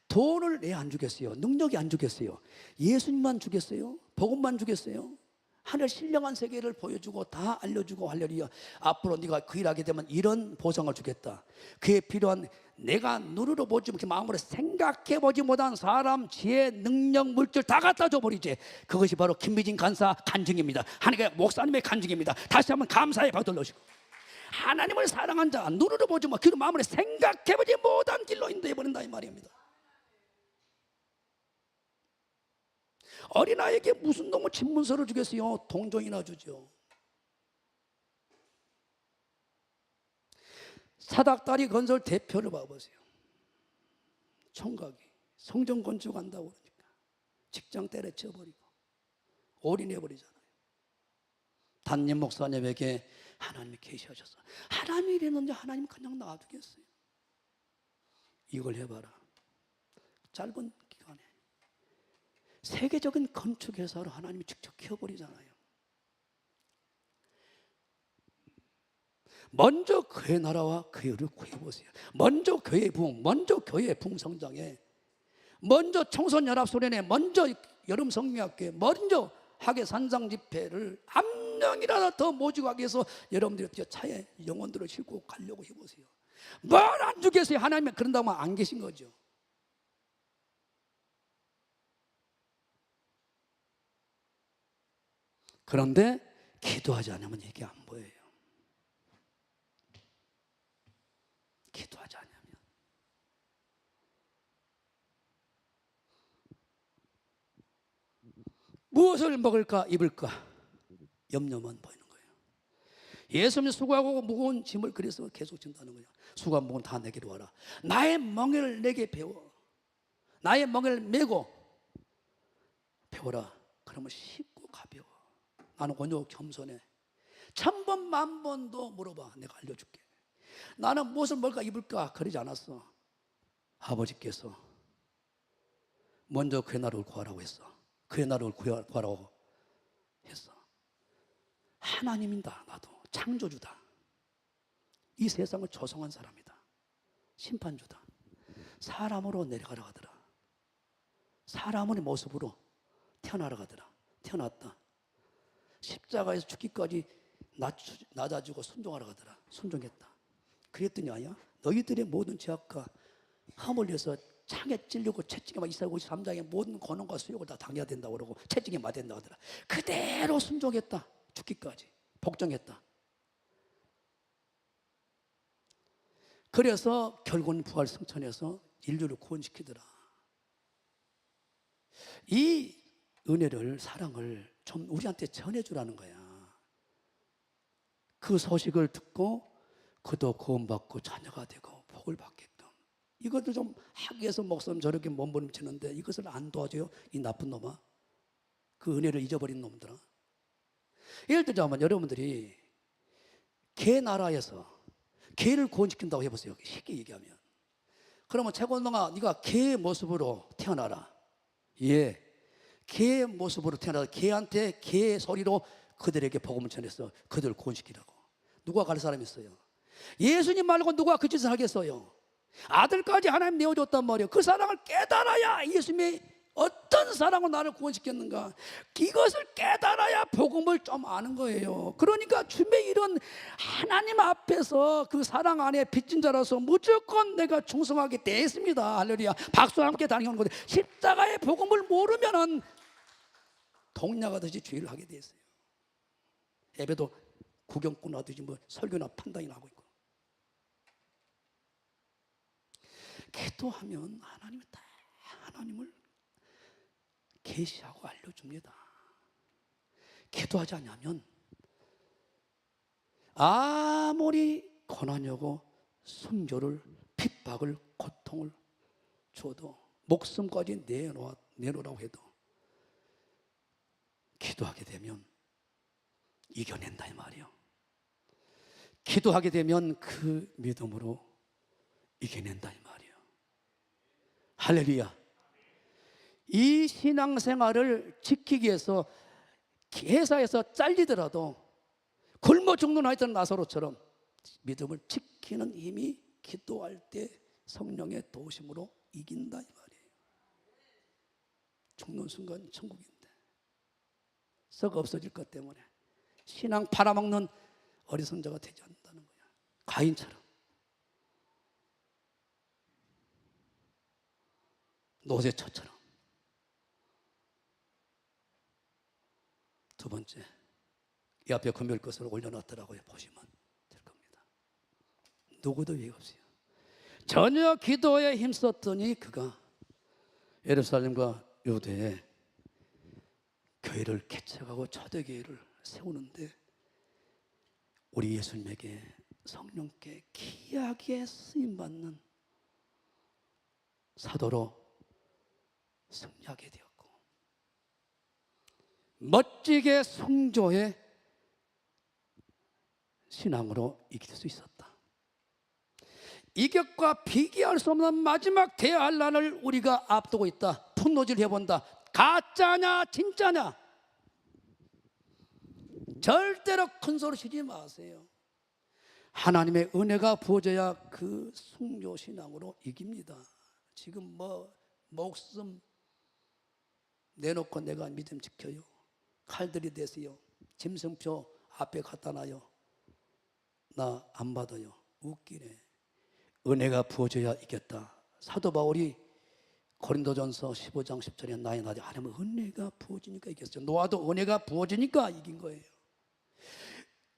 돈을 내 안 주겠어요? 능력이 안 주겠어요? 예수님만 주겠어요? 복음만 주겠어요? 하늘 신령한 세계를 보여주고 다 알려주고 할렐루야. 앞으로 네가 그 일하게 되면 이런 보상을 주겠다. 그에 필요한 내가 눈으로 보지 못해 마음으로 생각해 보지 못한 사람, 지혜, 능력, 물질 다 갖다 줘버리지. 그것이 바로 김미진 간사 간증입니다. 하나님의 목사님의 간증입니다. 다시 한번 감사의 박수를 넣으시고, 하나님을 사랑한 자, 눈으로 보지 못, 그 마음으로 생각해 보지 못한 길로 인도해 버린다 이 말입니다. 어린아이에게 무슨 놈의 집문서를 주겠어요? 동종이나 주죠. 사닥다리 건설 대표를 봐보세요. 총각이 성전 건축한다고 그러니까 직장 때려쳐버리고 올인해버리잖아요. 담임 목사님에게 하나님이 계시하셨어. 하나님이 이랬는데 하나님 그냥 놔두겠어요? 이걸 해봐라. 짧은 기간에 세계적인 건축 회사로 하나님이 직접 키워버리잖아요. 먼저 그의 나라와 그의를 구해보세요. 먼저 교회의 부흥, 먼저 교회의 부흥성장에, 먼저 청소년연합소련회, 먼저 여름 성미학교에, 먼저 학예 산상 집회를 한 명이라도 더 모시고 하기 위해서 여러분들이 차에 영혼들을 싣고 가려고 해보세요. 뭘 안 주겠어요? 하나님이 그런다고 하면 안 계신 거죠. 그런데 기도하지 않으면 이게 안 보여요. 기도하지 않으면. 무엇을 먹을까 입을까 염려만 보이는 거예요. 예수님이 수고하고 무거운 짐을 그래서 계속 진다는 거예요. 수고하고 무거운 다 내게로 와라. 나의 멍에를 내게 배워. 나의 멍에를 메고 배워라. 그러면 쉽고 가벼워. 나는 온유하고 겸손해. 1000번 만번도 물어봐. 내가 알려줄게. 나는 무엇을 먹을까 입을까 그러지 않았어. 아버지께서 먼저 그의 나라를 구하라고 했어. 그의 나라를 구하라고 했어. 하나님이다. 나도 창조주다. 이 세상을 조성한 사람이다. 심판주다. 사람으로 내려가라 하더라. 사람의 모습으로 태어나라 하더라. 태어났다. 십자가에서 죽기까지 낮아지고 순종하라 하더라. 순종했다. 그랬더니 아야 너희들의 모든 죄악과 허물려서 창에 찔리고 채찍에 이사야 53장의 모든 고난과 수욕을 다 당해야 된다고 그러고 채찍에 맞댄다고 하더라. 그대로 순종했다. 죽기까지 복종했다. 그래서 결국은 부활 승천해서 인류를 구원시키더라. 이 은혜를, 사랑을 좀 우리한테 전해주라는 거야. 그 소식을 듣고 그도 구원받고 자녀가 되고 복을 받게끔. 이것도 좀 하기 위해서 목사님 저렇게 몸부림치는데 이것을 안 도와줘요? 이 나쁜 놈아. 그 은혜를 잊어버린 놈들아. 예를 들자면 여러분들이 개 나라에서 개를 구원시킨다고 해보세요. 쉽게 얘기하면. 그러면 최고놈아 네가 개의 모습으로 태어나라. 예. 개의 모습으로 태어나서 개한테 개의 소리로 그들에게 복음을 전해서 그들을 구원시키라고. 누가 갈 사람이 있어요? 예수님 말고 누가 그 짓을 하겠어요? 아들까지 하나님 내어줬단 말이에요. 그 사랑을 깨달아야 예수님이 어떤 사랑으로 나를 구원시켰는가, 이것을 깨달아야 복음을 좀 아는 거예요. 그러니까 주님의 이런 하나님 앞에서 그 사랑 안에 빚진 자라서 무조건 내가 충성하게 돼 있습니다. 할렐루야. 박수와 함께 다니는 건데, 십자가의 복음을 모르면은 동냥하듯이 주의를 하게 돼 있어요. 예배도 구경꾼 하듯이 뭐 설교나 판단이나 하고 있고. 기도하면 하나님이 다 하나님을 계시하고 알려줍니다. 기도하지 않으면 아무리 고난이고 순교를, 핍박을, 고통을 줘도, 목숨까지 내놓으라고 해도 기도하게 되면 이겨낸다 이 말이에요. 기도하게 되면 그 믿음으로 이겨낸다 이 말이에요. 할렐루야. 이 신앙생활을 지키기 위해서 회사에서 잘리더라도 굶어 죽는 하였던 나사로처럼 믿음을 지키는 힘이 기도할 때 성령의 도우심으로 이긴다 이 말이에요. 죽는 순간 천국인데 썩 없어질 것 때문에 신앙 팔아먹는 어리석은 자가 되지 않는다는 거야. 가인처럼, 노새처처럼. 두 번째, 이 앞에 금요일 것을 올려놨더라고요. 보시면 될 겁니다. 누구도 예의 없어요. 전혀 기도에 힘썼더니 그가 예루살렘과 유대에 교회를 개척하고 초대교회를 세우는데 우리 예수님에게 성령께 귀하게 쓰임받는 사도로 승리하게 되었고, 멋지게 성조의 신앙으로 이길 수 있었다. 이격과 비교할 수 없는 마지막 대환란을 우리가 앞두고 있다. 풋노질 해본다. 가짜냐 진짜냐, 절대로 큰 소리 치지 마세요. 하나님의 은혜가 부어져야 그 순교 신앙으로 이깁니다. 지금 뭐 목숨 내놓고 내가 믿음 지켜요, 칼들이 대세요, 짐승표 앞에 갖다 놔요, 나 안 받아요, 웃기네. 은혜가 부어져야 이겼다. 사도 바울이 고린도전서 15장 10절에 나의 나대 하나님은 은혜가 부어지니까 이겼어요. 노아도 은혜가 부어지니까 이긴 거예요.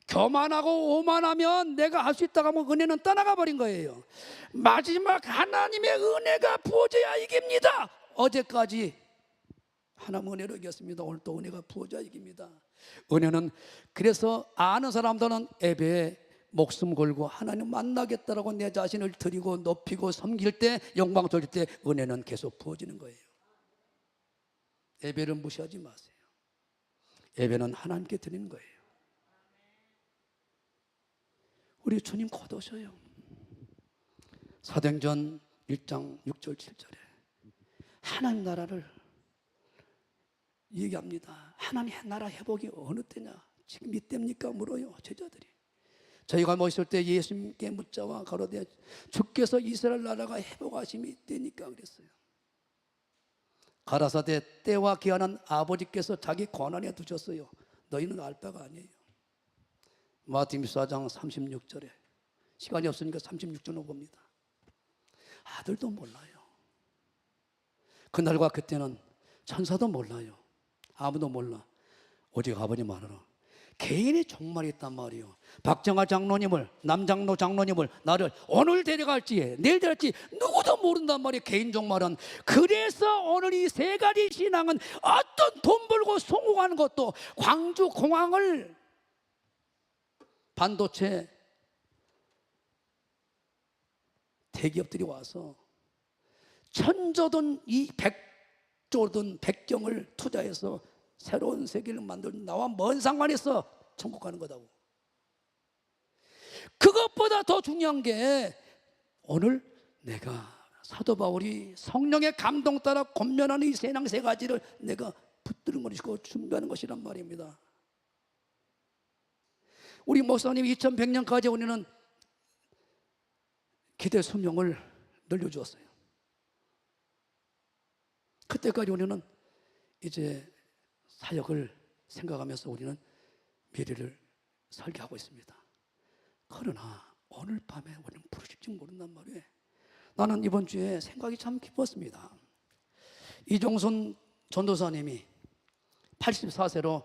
교만하고 오만하면 내가 할 수 있다고 하면 은혜는 떠나가 버린 거예요. 마지막 하나님의 은혜가 부어져야 이깁니다. 어제까지 하나님 은혜로 이겼습니다. 오늘 또 은혜가 부어져야 이깁니다. 은혜는, 그래서 아는 사람들은 예배에 목숨 걸고 하나님 만나겠다라고 내 자신을 드리고 높이고 섬길 때, 영광 돌릴 때 은혜는 계속 부어지는 거예요. 예배를 무시하지 마세요. 예배는 하나님께 드리는 거예요. 우리 주님 곧 오셔요. 사도행전 1장 6절 7절에 하나님 나라를 얘기합니다. 하나님 나라 회복이 어느 때냐, 지금 이때입니까? 물어요 제자들이. 저희가 모였을 때 예수님께 묻자와 가로되 주께서 이스라엘 나라가 회복하심이 이때니까 그랬어요. 가라사대 때와 기한은 아버지께서 자기 권한에 두셨어요. 너희는 알 바가 아니에요. 마태복음 4장 36절에, 시간이 없으니까 36절로 봅니다. 아들도 몰라요. 그날과 그때는 천사도 몰라요. 아무도 몰라. 오직 아버님 알아라. 개인의 종말이 있단 말이에요. 박정아 장로님을, 남장로 장로님을, 나를 오늘 데려갈지 내일 데려갈지 누구도 모른단 말이에요. 개인 종말은. 그래서 오늘 이 세 가지 신앙은 어떤 돈 벌고 성공하는 것도, 광주 공항을 반도체 대기업들이 와서 천조든 이 백조든 백경을 투자해서 새로운 세계를 만들고 나와 뭔 상관이 있어? 천국 가는 거다고. 그것보다 더 중요한 게 오늘 내가 사도 바울이 성령의 감동 따라 권면하는 이 신앙 세 가지를 내가 붙드는 것이고 준비하는 것이란 말입니다. 우리 목사님이 2100년까지 우리는 기대 수명을 늘려주었어요. 그때까지 우리는 이제 사역을 생각하면서 우리는 미래를 설계하고 있습니다. 그러나 오늘 밤에 우리는 부르실지 모른단 말이에요. 나는 이번 주에 생각이 참 깊었습니다. 이종순 전도사님이 84세로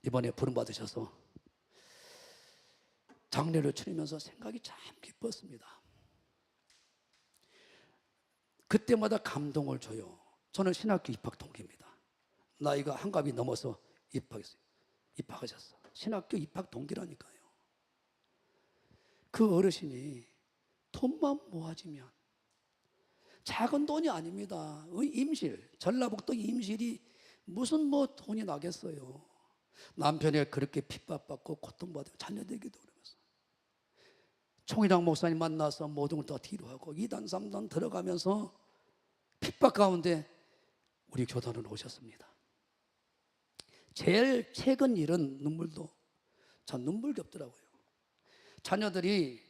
이번에 부름받으셔서 장례를 치르면서 생각이 참 깊었습니다. 그때마다 감동을 줘요. 저는 신학교 입학 동기입니다. 나이가 한갑이 넘어서 입학하셨어. 신학교 입학 동기라니까요. 그 어르신이 돈만 모아지면, 작은 돈이 아닙니다. 임실, 전라북도 임실이 무슨 뭐 돈이 나겠어요. 남편이 그렇게 핍박받고 고통받고 자녀되기도 그러면서 총회장 목사님 만나서 모든 걸 다 뒤로 하고 2단 3단 들어가면서 핍박 가운데 우리 교단으로 오셨습니다. 제일 최근 일은 전 눈물겹더라고요. 자녀들이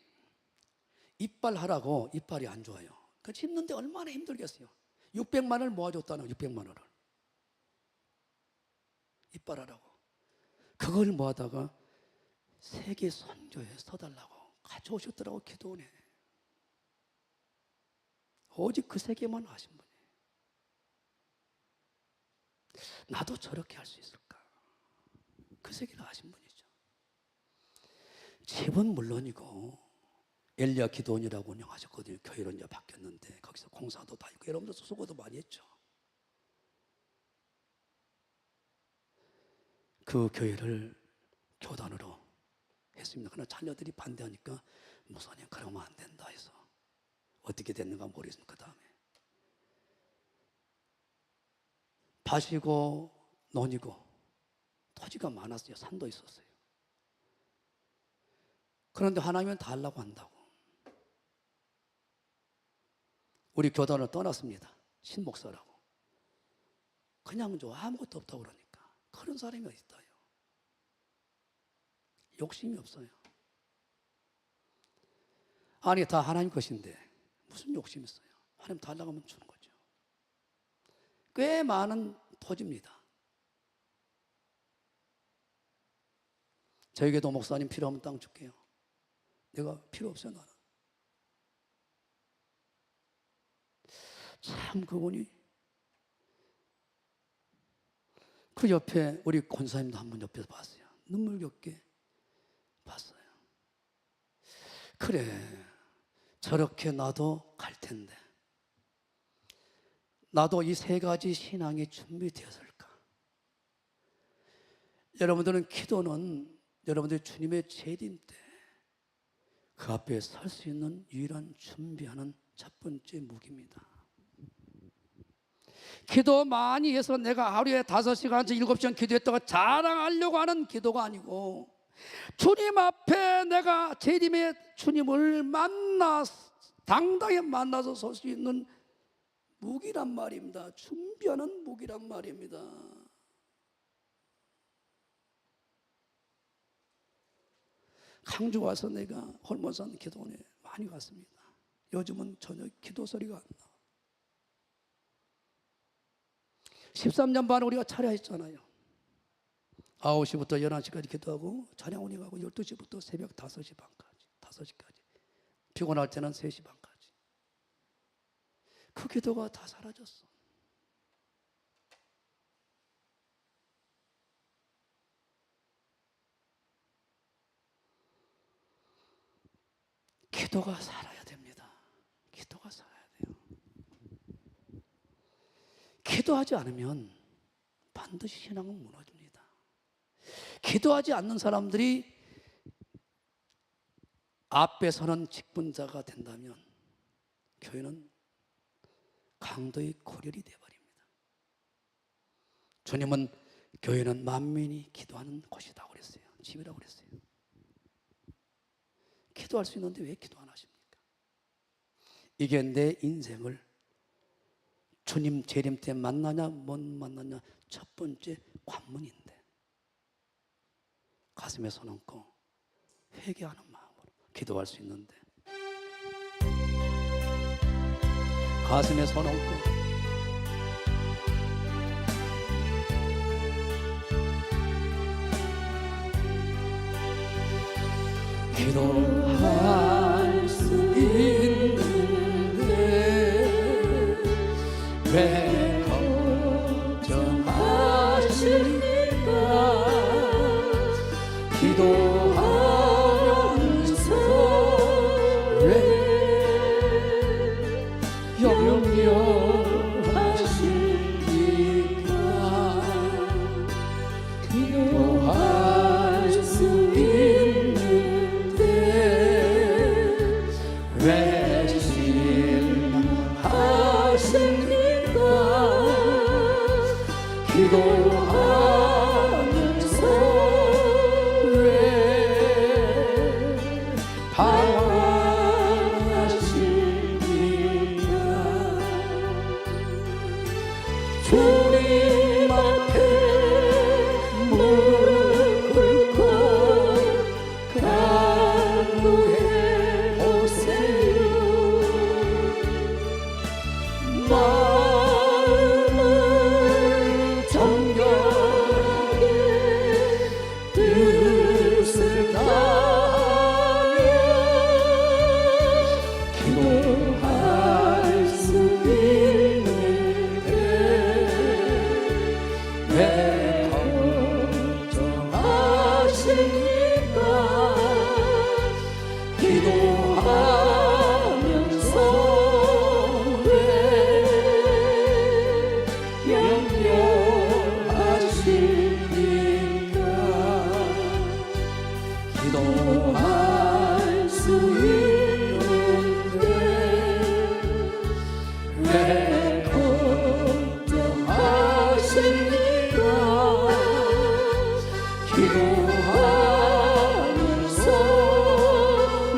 이빨하라고 이빨이 안 좋아요. 그 짚는데 얼마나 힘들겠어요. 600만 원을 모아줬다는 600만 원을 이빨하라고. 그걸 모아다가 세계 선교에 서달라고 가져오셨더라고. 기도원에 오직 그 세계만 아신 분이에요. 나도 저렇게 할 수 있을까? 그 세계를 아신 분이죠. 집은 물론이고 엘리야 기도원이라고 운영하셨거든요. 교회로 이제 바뀌었는데 거기서 공사도 다 있고 여러분들 수고도 많이 했죠. 그 교회를 교단으로 했습니다. 그러나 자녀들이 반대하니까 목사님 그러면 안 된다 해서 어떻게 됐는가 모르겠습니다. 그 다음에 밭이고 논이고 토지가 많았어요. 산도 있었어요. 그런데 하나님은 다 하려고 한다고 우리 교단을 떠났습니다. 신목사라고. 그냥 아무것도 없다고 그러니까. 그런 사람이 어디 있어요? 욕심이 없어요. 아니 다 하나님 것인데 무슨 욕심이 있어요? 하나님 달라고 하면 주는 거죠. 꽤 많은 토지입니다. 저에게도 목사님 필요하면 땅 줄게요. 내가 필요 없어요. 나는 참 그분이 그 옆에 우리 권사님도 한 번 옆에서 봤어요. 눈물겹게 봤어요. 그래 저렇게 나도 갈 텐데 나도 이 세 가지 신앙이 준비되었을까? 여러분들은 기도는 여러분들이 주님의 재림 때 그 앞에 설 수 있는 유일한 준비하는 첫 번째 무기입니다. 기도 많이 해서 내가 하루에 5시간, 7시간 기도했다가 자랑하려고 하는 기도가 아니고 주님 앞에 내가 재림의 주님을 당당히 만나서 설 수 있는 무기란 말입니다. 준비하는 무기란 말입니다. 강주 와서 내가 홀모산 기도원에 많이 갔습니다. 요즘은 전혀 기도 소리가 안 나와. 13년 반 우리가 차례했잖아요. 9시부터 11시까지 기도하고 찬양원에 가고 12시부터 새벽 5시 반까지 5시까지 피곤할 때는 3시 반까지. 그 기도가 다 사라졌어. 기도가 살아야 됩니다. 기도가 살아야 돼요. 기도하지 않으면 반드시 신앙은 무너집니다. 기도하지 않는 사람들이 앞에 서는 직분자가 된다면 교회는 강도의 고열이 되어버립니다. 주님은 교회는 만민이 기도하는 곳이라고 그랬어요. 집이라고 그랬어요. 기도할 수 있는데 왜 기도 안 하십니까? 이게 내 인생을 주님 재림 때 만나냐 못 만나냐 첫 번째 관문인데, 가슴에 손 얹고 회개하는 마음으로 기도할 수 있는데, 가슴에 손 얹고 기도할 수 있는데 왜 걱정하십니까? 기도하면서 왜 염려하십니까? 기도할 수 있는데 왜 실망하십니까? 기도하면서 왜 방황하십니까? 주님 앞에 무릎 꿇고 간구해 보세요. 마음을 정결하게 뜻을 다하여 기도할 수 있는데 왜 걱정하십니까? 기도하면서 왜 염려하십니까? 기도할 수 있는데 왜 걱정하십니까? 기도하면서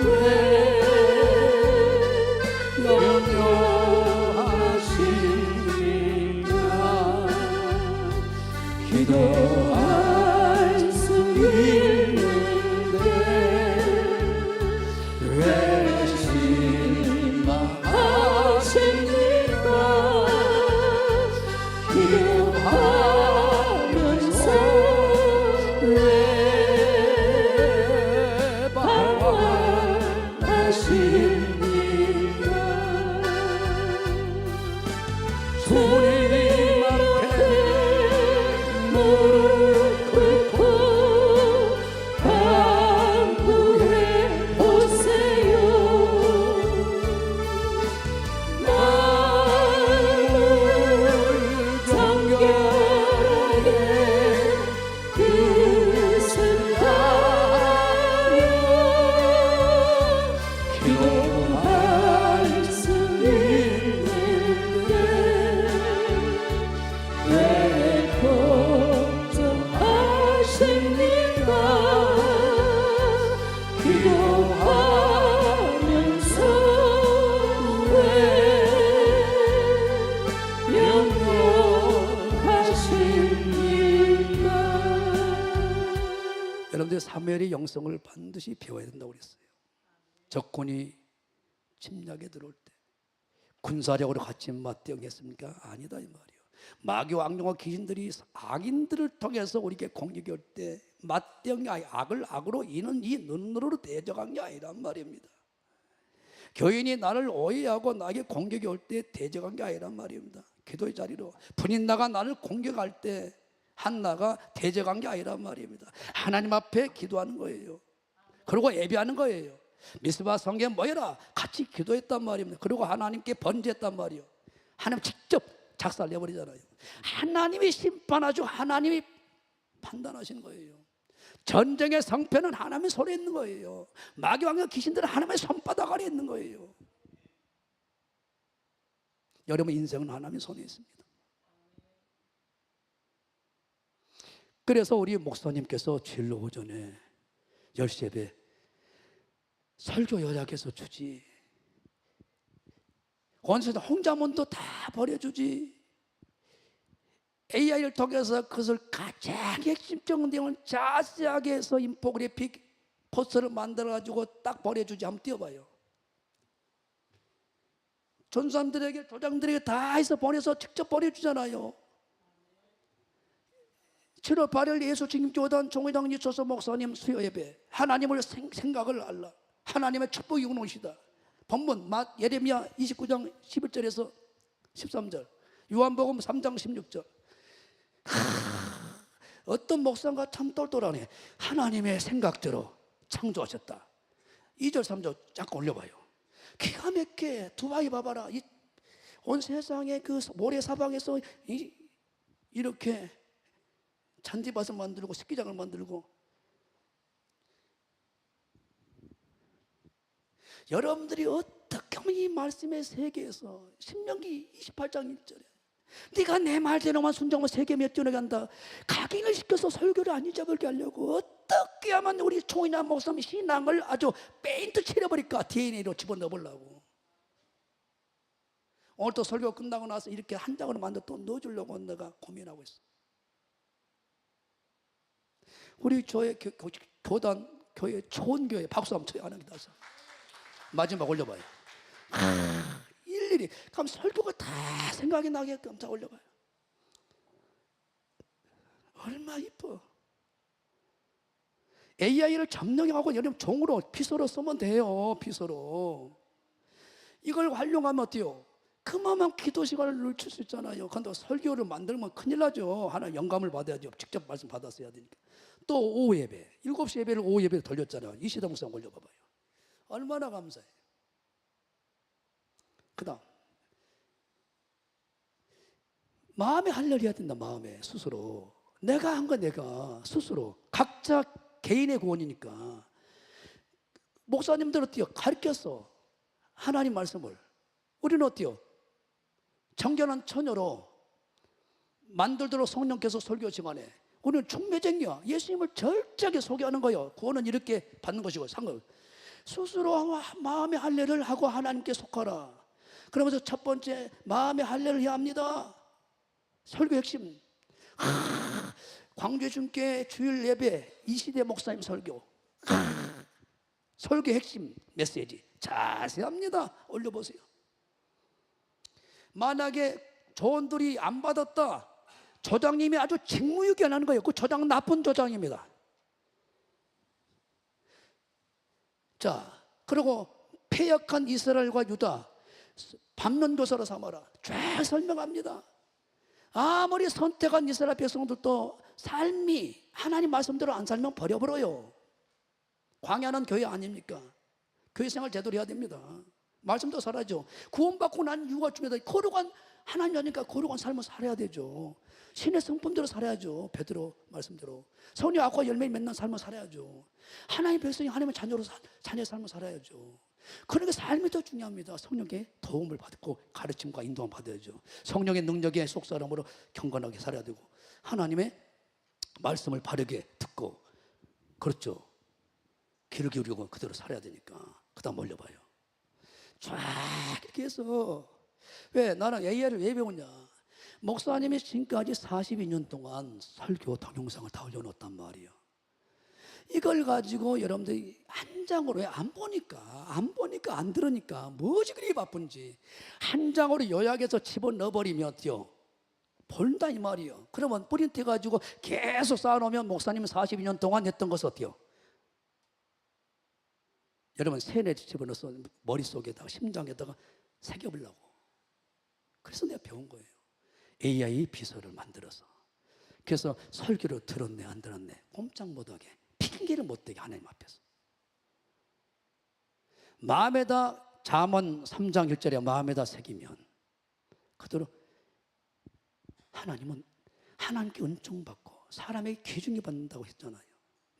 왜 염려하십니까? 기도할 수 있는데 왜 실망하십니까? 기도하면서 왜 방황하십니까? 주님 앞에 무릎 꿇고 간구해 보세요. 마음을 정결하게 뜻을 다하여 기도할 수 있는데 왜 걱정하십니까? 기도하면서 왜 염려하십니까? 여러분들 사무엘의 영성을 반드시 배워야 된다고 그랬어요. 적군이 침략에 들어올 때 군사력으로 같이 맞대응했습니까? 아니다 이 말이에요. 마귀와 악령과 귀신들이 악인들을 통해서 우리에게 공격이 올 때 맞대응이 악을 악으로 이는 이 눈으로 대적한 게 아니란 말입니다. 교인이 나를 오해하고 나에게 공격이 올 때 대적한 게 아니란 말입니다. 기도의 자리로 분인나가 나를 공격할 때 한나가 대적한 게 아니란 말입니다. 하나님 앞에 기도하는 거예요. 그리고 예배하는 거예요. 미스바 성경에 모여라 같이 기도했단 말입니다. 그리고 하나님께 번제했단 말이에요. 하나님 직접 작살 내버리잖아요. 하나님이 심판하시고 하나님이 판단하시는 거예요. 전쟁의 성패는 하나님의 손에 있는 거예요. 마귀왕과 귀신들은 하나님의 손바닥 아래 있는 거예요. 여러분 인생은 하나님의 손에 있습니다. 그래서 우리 목사님께서 주일 오전에 10시에 설교 요약해서 주지 온 세상 홍자문도 다 버려주지. AI를 통해서 그것을 가장 핵심적인 내용을 자세하게 해서 인포그래픽 포스터를 만들어가지고 딱 버려주지. 한번 띄워봐요. 전사님들에게 조장들에게 다 해서 보내서 직접 버려주잖아요. 7월 8일 예수 책임교단 종회장 이초서 목사님 수요 예배. 하나님을 생각을 알라. 하나님의 축복이 오시다. 본문 예레미야 29장 11절에서 13절, 요한복음 3장 16절. 어떤 목사가 참 똘똘하네. 하나님의 생각대로 창조하셨다. 2절 3절 잠깐 올려봐요. 기가 막히게 두바이 봐봐라. 온 세상의 그 모래사방에서 이렇게 잔디밭을 만들고 스키장을 만들고, 여러분들이 어떻게 하면 이 말씀의 세계에서 신명기 28장 1절에 네가 내 말대로만 순종하면 세계 몇 전에 간다. 각인을 시켜서 설교를 안 잊어버리게 하려고 어떻게 하면 우리 총이나 목사님 신앙을 아주 페인트 칠해버릴까, DNA로 집어넣어보려고. 오늘 또 설교 끝나고 나서 이렇게 한 장으로 만들어 또 넣어주려고 내가 고민하고 있어. 우리 교단 교회 초원교회 박수 한번 쳐요. 안 하게 다서 마지막 올려봐요. 일일이 그럼 설교가 다 생각이 나게끔 다 올려봐요. 얼마 이뻐. AI를 점령하고 여러분 종으로 비서로 쓰면 돼요. 비서로 이걸 활용하면 어때요? 그만한 기도 시간을 늦출 수 있잖아요. 근데 설교를 만들면 큰일 나죠. 하나 영감을 받아야죠. 직접 말씀 받았어야 되니까. 또 오후 예배, 7시 예배를 오후 예배로 돌렸잖아요. 이시다 목사 올려봐봐요. 얼마나 감사해. 그 다음 마음에 할 일 해야 된다. 마음에 스스로 내가 한 거 내가 스스로 각자 개인의 구원이니까. 목사님들 어때요? 가르쳤어 하나님 말씀을. 우리는 어때요? 정결한 처녀로 만들도록 성령께서 설교 시간에 우리는 충매쟁이야. 예수님을 절제하게 소개하는 거예요. 구원은 이렇게 받는 것이고 상관. 스스로 마음의 할례를 하고 하나님께 속하라. 그러면서 첫 번째 마음의 할례를 해야 합니다. 설교 핵심. 광주중계 주일 예배 이시대 목사님 설교. 설교 핵심 메시지 자세합니다. 올려보세요. 만약에 조언들이 안 받았다, 조장님이 아주 직무유기하는 거예요. 그 조장 나쁜 조장입니다. 자, 그리고 패역한 이스라엘과 유다 반면교사로 삼아라. 쫙 설명합니다. 아무리 선택한 이스라엘 백성들도 삶이 하나님 말씀대로 안 살면 버려버려요. 광야는 교회 아닙니까? 교회 생활 제대로 해야 됩니다. 말씀도 살아야죠. 구원받고 난 이유가 중요하다. 거룩한 하나님 아니까 거룩한 삶을 살아야 되죠. 신의 성품대로 살아야죠. 베드로 말씀대로 선의 악과 열매 맺는 삶을 살아야죠. 하나님의 백성이 하나님의 자녀의 삶을 살아야죠. 그러니까 삶이 더 중요합니다. 성령의 도움을 받고 가르침과 인도함을 받아야죠. 성령의 능력에 속사람으로 경건하게 살아야 되고 하나님의 말씀을 바르게 듣고, 그렇죠, 귀를 기울이고 그대로 살아야 되니까. 그 다음 올려봐요. 쫙 이렇게 해서. 왜 나는 AI를 왜 배웠냐? 목사님이 지금까지 42년 동안 설교 동영상을 다 올려놓았단 말이에요. 이걸 가지고 여러분들이 한 장으로 왜 안 보니까 안 들으니까 뭐지 그리 바쁜지 한 장으로 요약해서 집어넣어버리면 어때요? 본다 이 말이에요. 그러면 프린트 해가지고 계속 쌓아놓으면 목사님은 42년 동안 했던 것은 어때요? 여러분 세뇌 집어넣어서 머릿속에다가 심장에다가 새겨보려고. 그래서 내가 배운 거예요. AI 비서를 만들어서. 그래서 설교를 들었네 안 들었네 꼼짝 못하게 핑계를 못 대게 하나님 앞에서. 마음에다 잠언 3장 1절에 마음에다 새기면 그대로 하나님은 하나님께 은총받고 사람에게 귀중히 받는다고 했잖아요.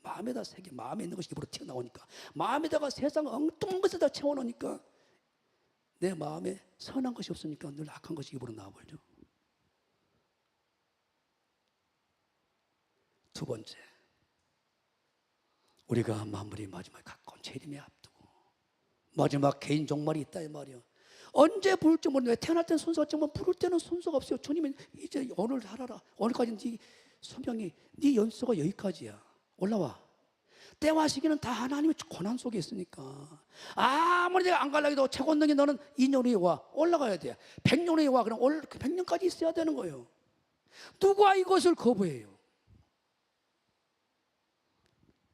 마음에다 새겨. 마음에 있는 것이 입으로 튀어나오니까, 마음에다가 세상 엉뚱한 것에다 채워놓으니까 내 마음에 선한 것이 없으니까 늘 악한 것이 입으로 나와버리죠. 두 번째, 우리가 마무리 마지막에 가까운 재림에 앞두고 마지막 개인 종말이 있다 이 말이요. 언제 부를지 모르는데 태어날 때는 순서가 있지만 부를 때는 순서가 없어요. 주님은 이제 오늘 살아라. 오늘까지는 네 수명이, 네 연수가 여기까지야. 올라와. 때와 시기는 다 하나님의 고난 속에 있으니까. 아무리 내가 안 갈라 해도 최고능이 너는 2년 후에 와. 올라가야 돼. 100년 후에 와. 그럼 100년까지 있어야 되는 거예요. 누가 이것을 거부해요?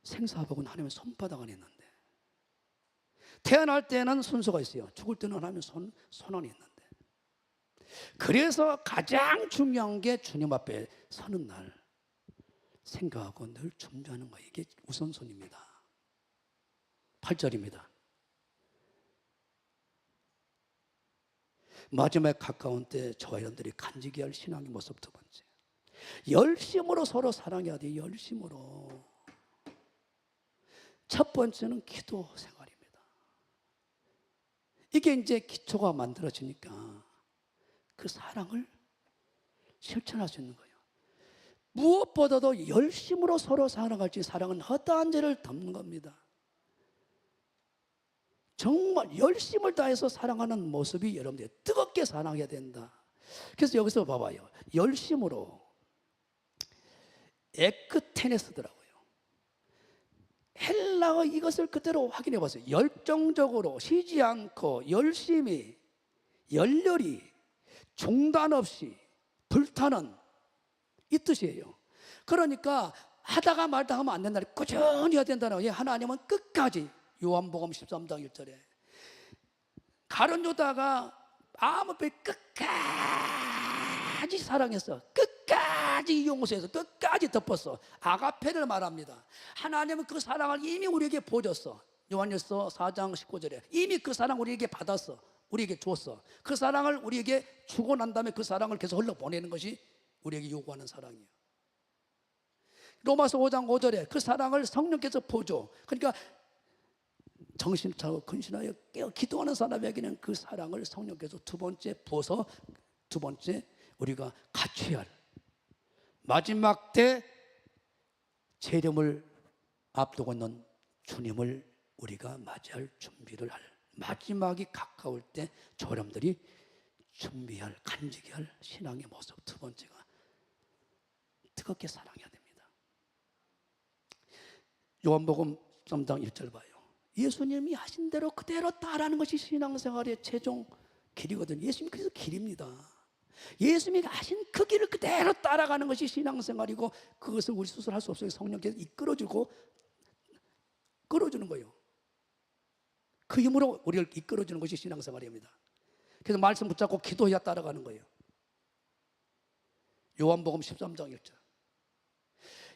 생사복은 하나님의 손바닥 안에 있는데, 태어날 때는 순서가 있어요. 죽을 때는 하나님의 손 안에 있는데, 그래서 가장 중요한 게 주님 앞에 서는 날 생각하고 늘 준비하는 거예요. 이게 우선순위입니다. 8절입니다. 마지막에 가까운 때 저와 여러분들이 간직해야 할 신앙의 모습 두 번째, 열심으로 서로 사랑해야 돼요. 열심으로. 첫 번째는 기도 생활입니다. 이게 이제 기초가 만들어지니까 그 사랑을 실천할 수 있는 거예요. 무엇보다도 열심으로 서로 사랑할지, 사랑은 허다한 죄를 덮는 겁니다. 정말 열심을 다해서 사랑하는 모습이 여러분들 뜨겁게 사랑해야 된다. 그래서 여기서 봐봐요. 열심으로 에크테네스더라고요. 헬라어 이것을 그대로 확인해 봤어요. 열정적으로, 쉬지 않고, 열심히, 열렬히, 중단 없이 불타는 이 뜻이에요. 그러니까 하다가 말다 하면 안 된다. 꾸준히 해야 된다는 거예요. 하나님은 끝까지, 요한복음 13장 1절에 가룟 유다가 아무 배 끝까지 사랑했어. 끝까지 용서해서 끝까지 덮었어. 아가페를 말합니다. 하나님은 그 사랑을 이미 우리에게 보여줬어. 요한일서 4장 19절에 이미 그 사랑 우리에게 받았어. 우리에게 줬어. 그 사랑을 우리에게 주고 난 다음에 그 사랑을 계속 흘러보내는 것이 우리에게 요구하는 사랑이에요. 로마서 5장 5절에 그 사랑을 성령께서 보여줘. 그러니까 정신 차리고 근신하여 깨어 기도하는 사람에게는 그 사랑을 성령께서 두 번째 부어서, 두 번째 우리가 갖춰야 할, 마지막 때 재림을 앞두고 있는 주님을 우리가 맞이할 준비를 할, 마지막이 가까울 때 저람들이 준비할, 간직해야 할 신앙의 모습 두 번째가 뜨겁게 사랑해야 됩니다. 요한복음 3장 1절 봐요. 예수님이 하신 대로 그대로 따라하는 것이 신앙생활의 최종 길이거든요. 예수님이 그래서 길입니다. 예수님이 하신 그 길을 그대로 따라가는 것이 신앙생활이고, 그것을 우리 스스로 할 수 없어요. 성령께서 이끌어주고 끌어주는 거예요. 그 힘으로 우리를 이끌어주는 것이 신앙생활입니다. 그래서 말씀 붙잡고 기도해야 따라가는 거예요. 요한복음 13장 1절.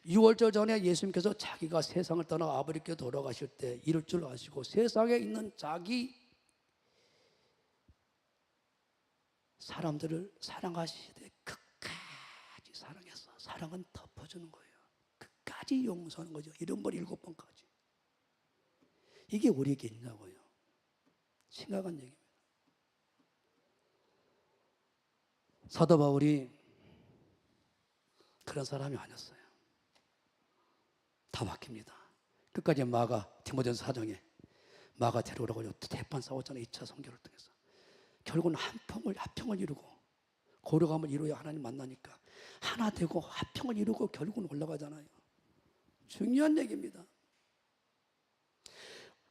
6월절 전에 예수님께서 자기가 세상을 떠나 아버지께 돌아가실 때 이럴 줄 아시고 세상에 있는 자기 사람들을 사랑하시되 끝까지 사랑해서 사랑은 덮어주는 거예요. 끝까지 용서하는 거죠. 7번 7번까지. 이게 우리에게 있냐고요. 심각한 얘기입니다. 사도 바울이 그런 사람이 아니었어요. 다 바뀝니다. 끝까지 마가, 디모데전서 4장에 마가 데려오라고 대판 싸웠잖아요. 2차 선교를 통해서. 결국은 합평을 이루고, 고려감을 이루어야 하나님 만나니까 하나 되고 합평을 이루고 결국은 올라가잖아요. 중요한 얘기입니다.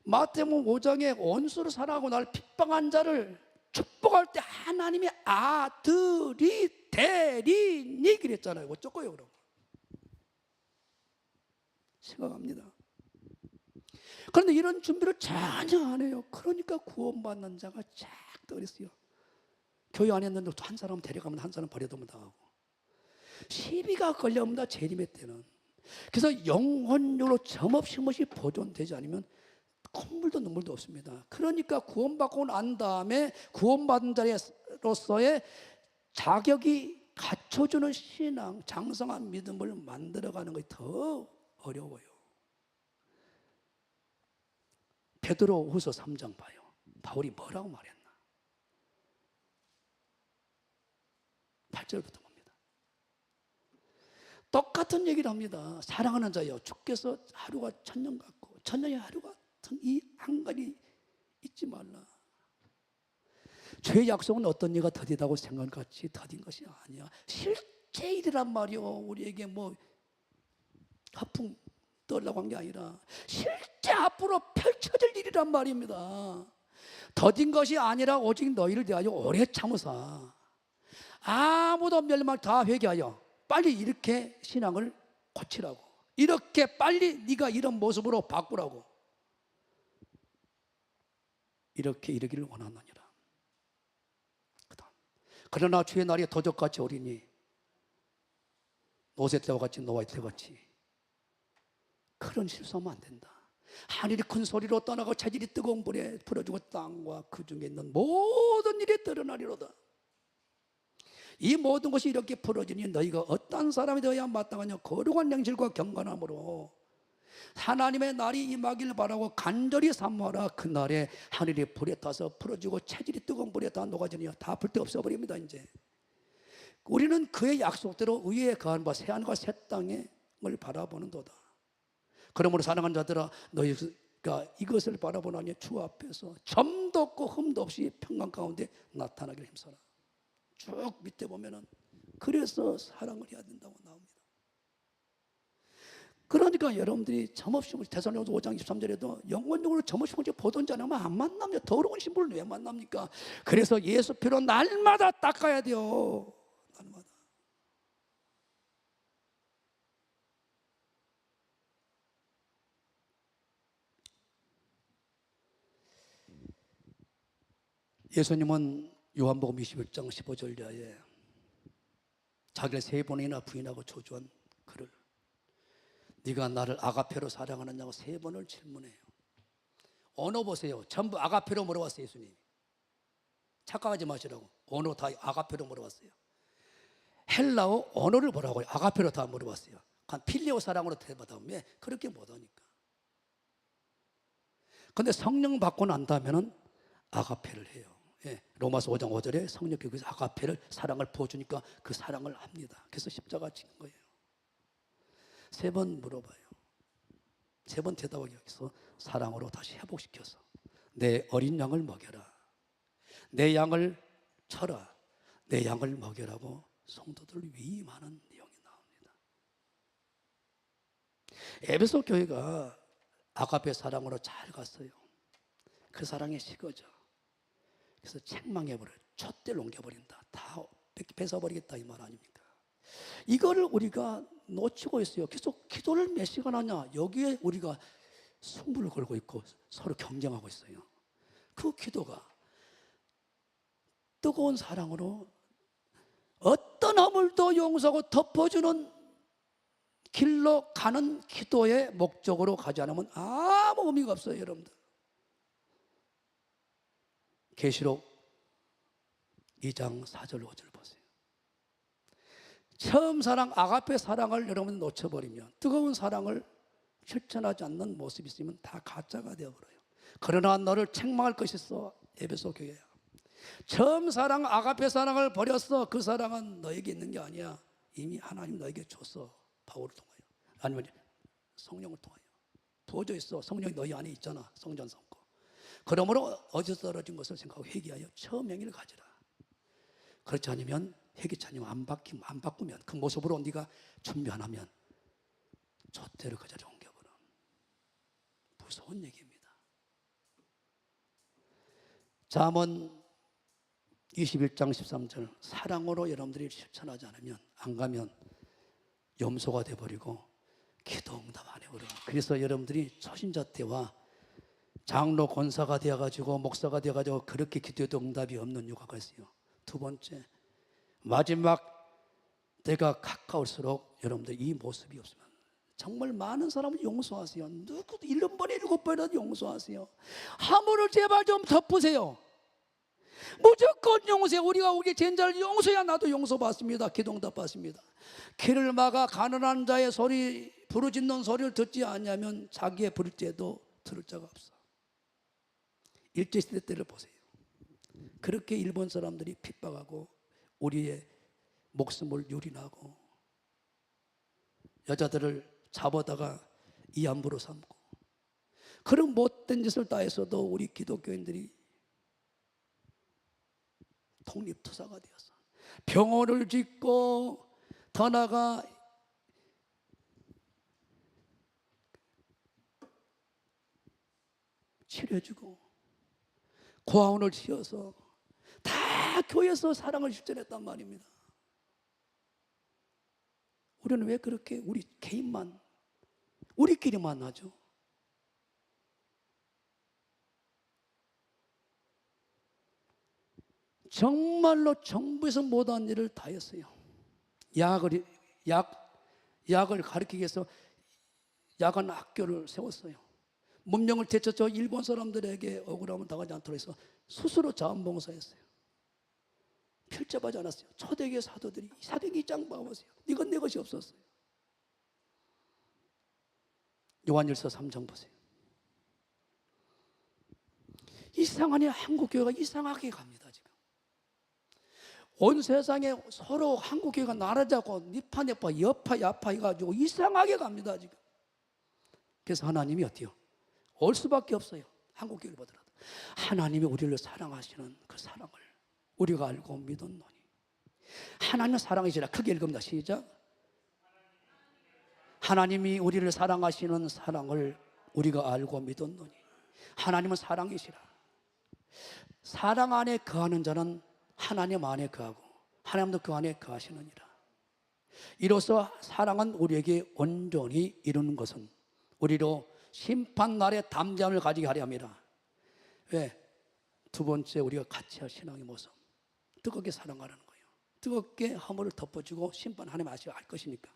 마태복음 5장에 원수를 사랑하고 나를 핍박한 자를 축복할 때 하나님의 아들이 되리니 그랬잖아요. 어쩌고요 그럼? 생각합니다. 그런데 이런 준비를 전혀 안 해요. 그러니까 구원받는 자가 작다 그랬어요. 교회 안에 있는데 한 사람 데려가면 한 사람 버려두면 당하고, 시비가 걸려옵니다. 재림의 때는. 그래서 영혼으로 점없이 보존되지 않으면 콧물도 눈물도 없습니다. 그러니까 구원받고 난 다음에 구원받은 자로서의 자격이 갖춰주는 신앙, 장성한 믿음을 만들어가는 것이 더 어려워요. 베드로후서 3장 봐요. 바울이 뭐라고 말했나? 8절부터 봅니다. 똑같은 얘기를 합니다. 사랑하는 자여, 주께서 하루가 천년 같고 천년이 하루 같은 이 한간이 잊지 말라. 죄의 약속은 어떤 이가 더디다고 생각같이 더딘 것이 아니야. 실제 일이란 말이요. 우리에게 뭐 하풍 떠려고 한 게 아니라 실제 앞으로 펼쳐질 일이란 말입니다. 더딘 것이 아니라 오직 너희를 대하여 오래 참으사 아무도 멸망 다 회개하여 빨리 이렇게 신앙을 고치라고, 이렇게 빨리 네가 이런 모습으로 바꾸라고, 이렇게 이르기를 원하느니라. 그러나 주의 날이 도적같이 오리니 노새 때와 같이 노아의 때같이 그런 실수하면 안 된다. 하늘이 큰 소리로 떠나고 체질이 뜨거운 불에 풀어주고 땅과 그 중에 있는 모든 일이 드러나리로다. 이 모든 것이 이렇게 풀어지니 너희가 어떤 사람이 되어야 마땅하냐. 거룩한 양실과 경건함으로 하나님의 날이 임하길 바라고 간절히 사모하라. 그날에 하늘이 불에 타서 풀어지고 체질이 뜨거운 불에 다 녹아지니 다 불때 없어버립니다. 이제 우리는 그의 약속대로 의에 거한 바 새하늘과 새 땅을 바라보는도다. 그러므로 사랑하는 자들아, 너희가 이것을 바라보나니 주 앞에서 점도 없고 흠도 없이 평강 가운데 나타나기를 힘써라. 쭉 밑에 보면은 그래서 사랑을 해야 된다고 나옵니다. 그러니까 여러분들이 점없이 데살로니가서 5장 23절에도 영원적으로 점없이 보던 자는 안 만납니다. 더러운 신부를 왜 만납니까? 그래서 예수 피로 날마다 닦아야 돼요. 날마다. 예수님은 요한복음 21장 15절야에 자기를 3번이나 부인하고 저주한 그를 네가 나를 아가페로 사랑하느냐고 3번을 질문해요. 언어 보세요. 전부 아가페로 물어봤어요. 예수님이. 착각하지 마시라고. 언어 다 아가페로 물어봤어요. 헬라어 언어를 뭐라고요? 아가페로 다 물어봤어요. 필레오 사랑으로 대받으면 그렇게 못하니까. 근데 성령 받고 난 다음에는 아가페를 해요. 예, 로마서 5장 5절에 성령께서 아가페를 사랑을 부어주니까 그 사랑을 합니다. 그래서 십자가 지는 거예요. 3번 물어봐요. 3번 대답하기 위해서 사랑으로 다시 회복시켜서 내 어린 양을 먹여라, 내 양을 쳐라, 내 양을 먹여라고 성도들을 위임하는 내용이 나옵니다. 에베소 교회가 아가페 사랑으로 잘 갔어요. 그 사랑이 식어져. 그래서 책망해버려요. 촛대를 옮겨버린다. 다 뺏어버리겠다 이 말 아닙니까? 이거를 우리가 놓치고 있어요. 계속 기도를 몇 시간 하냐. 여기에 우리가 승부를 걸고 있고 서로 경쟁하고 있어요. 그 기도가 뜨거운 사랑으로 어떤 허물도 용서하고 덮어주는 길로 가는 기도의 목적으로 가지 않으면 아무 의미가 없어요. 여러분들, 계시록 2장 4절 5절 보세요. 처음 사랑 아가페 사랑을 여러분 놓쳐버리면, 뜨거운 사랑을 실천하지 않는 모습이 있으면 다 가짜가 되어버려요. 그러나 너를 책망할 것이 있어. 에베소 교회야. 처음 사랑 아가페 사랑을 버렸어. 그 사랑은 너에게 있는 게 아니야. 이미 하나님 너에게 줬어. 바울을 통하여, 아니면 성령을 통하여 부어져 있어. 성령이 너희 안에 있잖아. 성전 삼고. 그러므로 어디서 떨어진 것을 생각하고 회개하여 처음 행위를 가지라. 그렇지 않으면 회개치 않으면 안 바꾸면 그 모습으로 네가 준비 안 하면 촛대를 그 자리에 옮겨버려. 무서운 얘기입니다. 잠언 21장 13절 사랑으로 여러분들이 실천하지 않으면, 안 가면 염소가 돼버리고 기도 응답 안 해버려. 그래서 여러분들이 초신자 때와 장로 권사가 되어가지고 목사가 되어가지고 그렇게 기도해도 응답이 없는 이유가 있어요. 두 번째, 마지막 때가 가까울수록 여러분들 이 모습이 없으면 정말 많은 사람을 용서하세요. 누구도 1번에 7번이라도 용서하세요. 하물을 제발 좀 덮으세요. 무조건 용서해요. 우리가 우리 제자를 용서해야 나도 용서받습니다. 기도응답 받습니다. 길을 막아 가난한 자의 소리, 부르짖는 소리를 듣지 않냐면 자기의 부를 때도 들을 자가 없어. 일제시대 때를 보세요. 그렇게 일본 사람들이 핍박하고 우리의 목숨을 유린하고 여자들을 잡아다가 이안부로 삼고 그런 못된 짓을 다 했어도 우리 기독교인들이 독립투사가 되었어. 병원을 짓고 더 나아가 치료해주고 고아원을 지어서 다 교회에서 사랑을 실천했단 말입니다. 우리는 왜 그렇게 우리 개인만 우리끼리만 하죠? 정말로 정부에서 못한 일을 다 했어요. 약을 가르치기 위해서 야간 학교를 세웠어요. 문명을 되찾아 일본 사람들에게 억울함을 당하지 않도록 해서 스스로 자원봉사했어요. 필잡하지 않았어요. 초대교회 사도들이 사도행전 2장 봐보세요. 이건 내 것이 없었어요. 요한일서 3장 보세요. 이상하네. 한국교회가 이상하게 갑니다. 지금 온 세상에 서로 한국교회가 나라자고 니파네파 여파 야파 해가지고 이상하게 갑니다. 지금. 그래서 하나님이 어때요? 올 수밖에 없어요. 한국교회를 보더라도 하나님이 우리를 사랑하시는 그 사랑을 우리가 알고 믿었노니. 하나님은 사랑이시라. 크게 읽읍니다. 시작. 하나님이 우리를 사랑하시는 사랑을 우리가 알고 믿었노니. 하나님은 사랑이시라. 사랑 안에 거하는 자는 하나님 안에 거하고 하나님도 그 안에 거하시느니라. 이로써 사랑은 우리에게 온전히 이루는 것은 우리로 심판날의 담대함을 가지게 하려 함이라. 왜? 두 번째, 우리가 같이 할 신앙의 모습, 뜨겁게 사랑하라는 거예요. 뜨겁게 허물을 덮어주고 심판 하나님 아시고 알 것이니까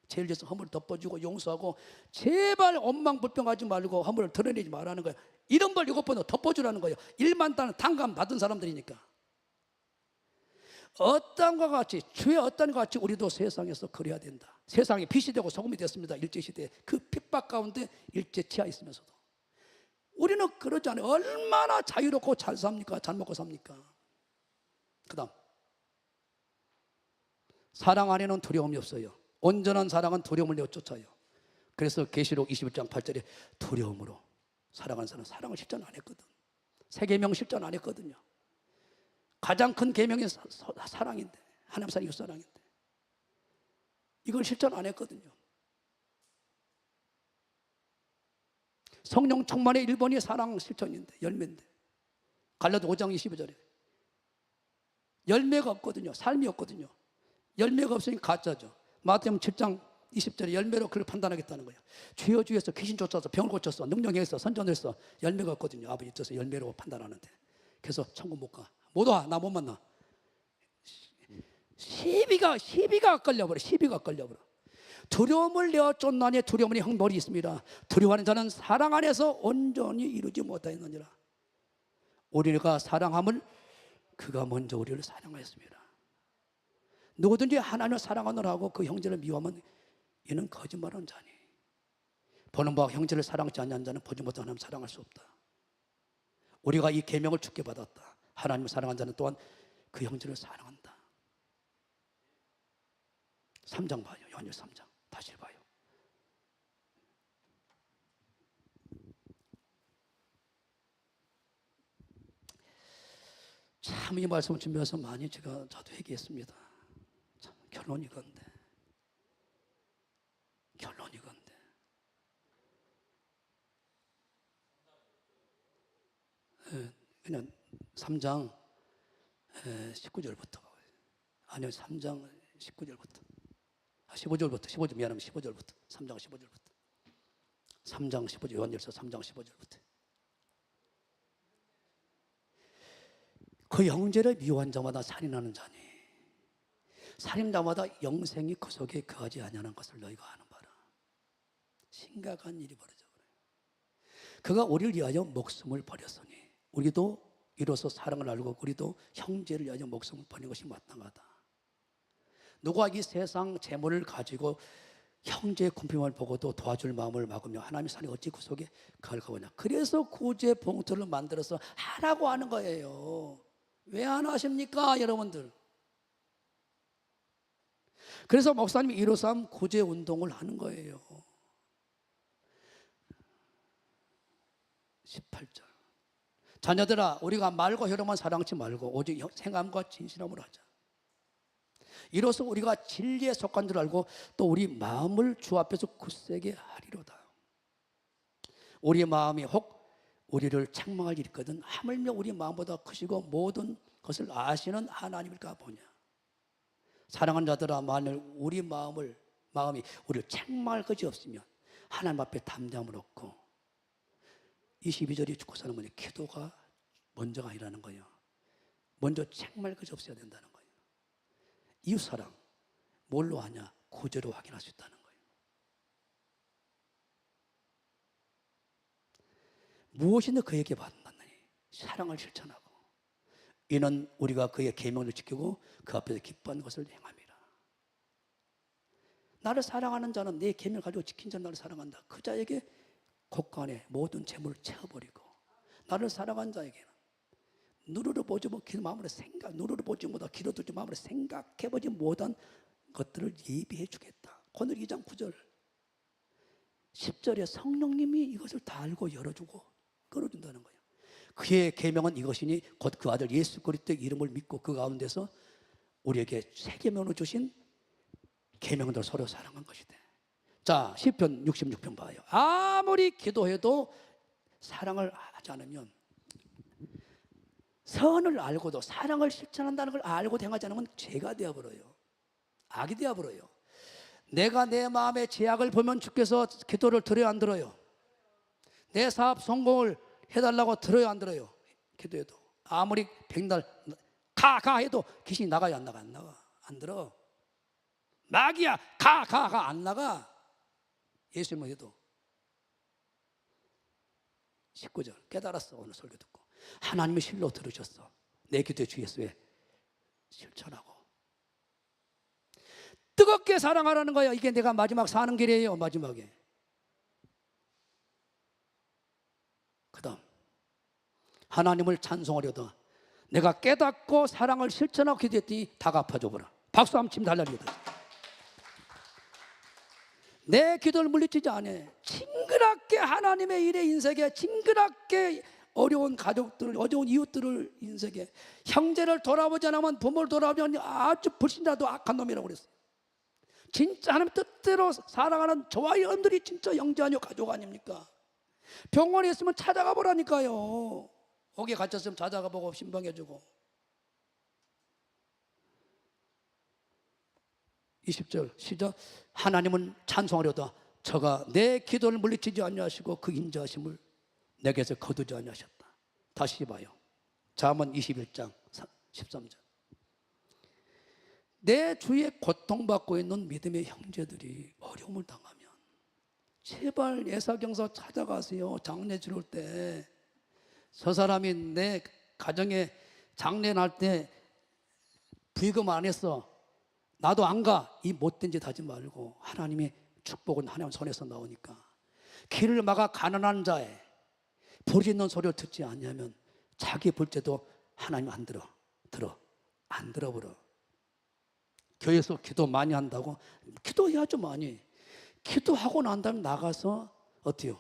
제일 먼저 허물을 덮어주고 용서하고 제발 원망불평하지 말고 허물을 드러내지 말라는 거예요. 이런 걸 7번 덮어주라는 거예요. 1만 단은 단감 받은 사람들이니까. 어떤과 같이 주의 어떤과 같이 우리도 세상에서 그래야 된다. 세상에 빛이 되고 소금이 됐습니다. 일제시대에 그 핍박 가운데 일제 치하에 있으면서도 우리는 그러지 않아요. 얼마나 자유롭고 잘 삽니까? 잘 먹고 삽니까? 그 다음 사랑 안에는 두려움이 없어요. 온전한 사랑은 두려움을 내쫓아요. 그래서 계시록 21장 8절에 두려움으로 사랑하는 사람은 사랑을 실천 안 했거든. 세 계명 실천 안 했거든요. 가장 큰 계명이 사랑인데, 하나님 사랑, 이웃 사랑인데 이걸 실천 안 했거든요. 성령 충만의 1번이 사랑 실천인데, 열매인데, 갈라도 5장 25절에 열매가 없거든요. 삶이 없거든요. 열매가 없으니 가짜죠. 마태복음 7장 20절에 열매로 그를 판단하겠다는 거예요. 주여 주여서 귀신 쫓아서 병을 고쳤어, 능력했어, 선전했어. 열매가 없거든요. 아버지 있어서 열매로 판단하는데. 그래서 천국 못 가. 못 와. 나 못 만나. 시비가 걸려버려. 시비가 걸려버려. 두려움을 내어 쫓나니 두려움은 형벌이 있습니다. 두려워하는 자는 사랑 안에서 온전히 이루지 못하였느니라. 우리가 사랑함을 그가 먼저 우리를 사랑하였습니다. 누구든지 하나님을 사랑하느라고 그 형제를 미워하면 이는 거짓말하는 자니. 보는 바와 형제를 사랑하지 않는 자는 보지 못한 하나님을 사랑할 수 없다. 우리가 이 계명을 주께 받았다. 하나님을 사랑하는 자는 또한 그 형제를 사랑한다. 3장 봐요. 요한일서 3장 다시 봐요. 참 이 말씀을 준비해서 많이 저도 회개했습니다. 참 결론이 이건데 그냥 3장 19절부터 아니요 3장 19절부터 15절 미안합니다. 15절부터 3장 15절부터 3장 15절 요한일서 3장 15절부터 그 형제를 미워한 자마다 살인하는 자니 살인자마다 영생이 그 속에 거하지 아니하는 것을 너희가 아는 바라. 심각한 일이 벌어져 그래요. 그가 우리를 위하여 목숨을 버렸으니 우리도 이로써 사랑을 알고 우리도 형제를 위하여 목숨을 버리는 것이 마땅하다. 누가 이 세상 재물을 가지고 형제의 궁핍을 보고도 도와줄 마음을 막으며 하나님의 사랑이 어찌 그 속에 거하냐. 그래서 구제 봉투를 만들어서 하라고 하는 거예요. 왜 안 하십니까 여러분들? 그래서 목사님이 153 구제 운동을 하는 거예요. 18절 자녀들아, 우리가 말과 혀로만 사랑하지 말고 오직 행함과 진실함으로 하자. 이로써 우리가 진리에 속한 줄 알고 또 우리 마음을 주 앞에서 굳세게 하리로다. 우리의 마음이 혹 우리를 책망할 일이 있거든 하물며 우리 마음보다 크시고 모든 것을 아시는 하나님일까 보냐. 사랑하는 자들아, 만일 우리 마음이 우리를 책망할 것이 없으면 하나님 앞에 담대함을 얻고 22절이 죽고 사는 분이 기도가 먼저가 아니라는 거예요. 먼저 책망할 것이 없어야 된다는 거예요. 이웃사랑 뭘로 하냐? 구제로 확인할 수 있다는 거예요. 무엇인데 그에게 받았느니? 사랑을 실천하고 이는 우리가 그의 계명을 지키고 그 앞에서 기뻐하는 것을 행함이라. 나를 사랑하는 자는 내 계명을 가지고 지킨 자는 나를 사랑한다. 그 자에게 곳간에 모든 재물을 채워버리고 나를 사랑한 자에게는 누르르 보지 못한 마음으로 누르르 보지 못하고 기도들지 마음으로 생각해보지 못한 것들을 예비해 주겠다. 오늘 2장 9절 10절에 성령님이 이것을 다 알고 열어주고 끌어준다는 거예요. 그의 계명은 이것이니 곧 그 아들 예수 그리스도의 이름을 믿고 그 가운데서 우리에게 새 계명을 주신 계명들 서로 사랑한 것이다. 자, 시편 66편 봐요. 아무리 기도해도 사랑을 하지 않으면, 선을 알고도 사랑을 실천한다는 걸 알고 행하지 않으면 죄가 되어버려요. 악이 되어버려요. 내가 내 마음의 죄악을 보면 주께서 기도를 들어요, 안 들어요? 내 사업 성공을 해달라고 들어요, 안 들어요? 기도해도 아무리 백날 가 해도 귀신이 나가요, 안 나가? 안 나가. 안 들어. 마귀야 가 안 나가. 예수님은 해도. 19절 깨달았어. 오늘 설교 듣고 하나님의 실로 들으셨어. 내 기도에 주 예수에 실천하고 뜨겁게 사랑하라는 거야. 이게 내가 마지막 사는 길이에요. 마지막에. 그 다음 하나님을 찬송하려다 내가 깨닫고 사랑을 실천하고 기도했더니 다 갚아줘보라. 박수 한번 치면 달라리거든. 내 기도를 물리치지 않아. 징그럽게 하나님의 일에 인색에, 징그럽게 어려운 가족들, 어려운 이웃들을 인색에, 형제를 돌아보지 않으면, 부모를 돌아보지 않으면 아주 불신자도 악한 놈이라고 그랬어요. 진짜 하나님 뜻대로 사랑하는 저와 여러분들이 진짜 형제 아니요 가족 아닙니까? 병원에 있으면 찾아가 보라니까요. 거기에 갇혔으면 찾아가 보고 신방해주고. 20절 시작. 하나님은 찬송하려다 저가 내 기도를 물리치지 아니하시고 그 인자하심을 내게서 거두지 아니하셨다. 다시 봐요. 잠언 21장 13절. 내 주위에 고통받고 있는 믿음의 형제들이 어려움을 당하면 제발 예사경사 찾아가세요. 장례 지를 때 저 사람이 내 가정에 장례 날 때 부의금 안 했어. 나도 안 가. 이 못된 짓 하지 말고 하나님의 축복은 하나님 손에서 나오니까 길을 막아 가난한 자의 부르짖는 소리를 듣지 않냐면 자기 볼때도 하나님 안 안 들어버려. 교회에서 기도 많이 한다고 기도해야죠. 많이 기도하고 난 다음에 나가서 어때요?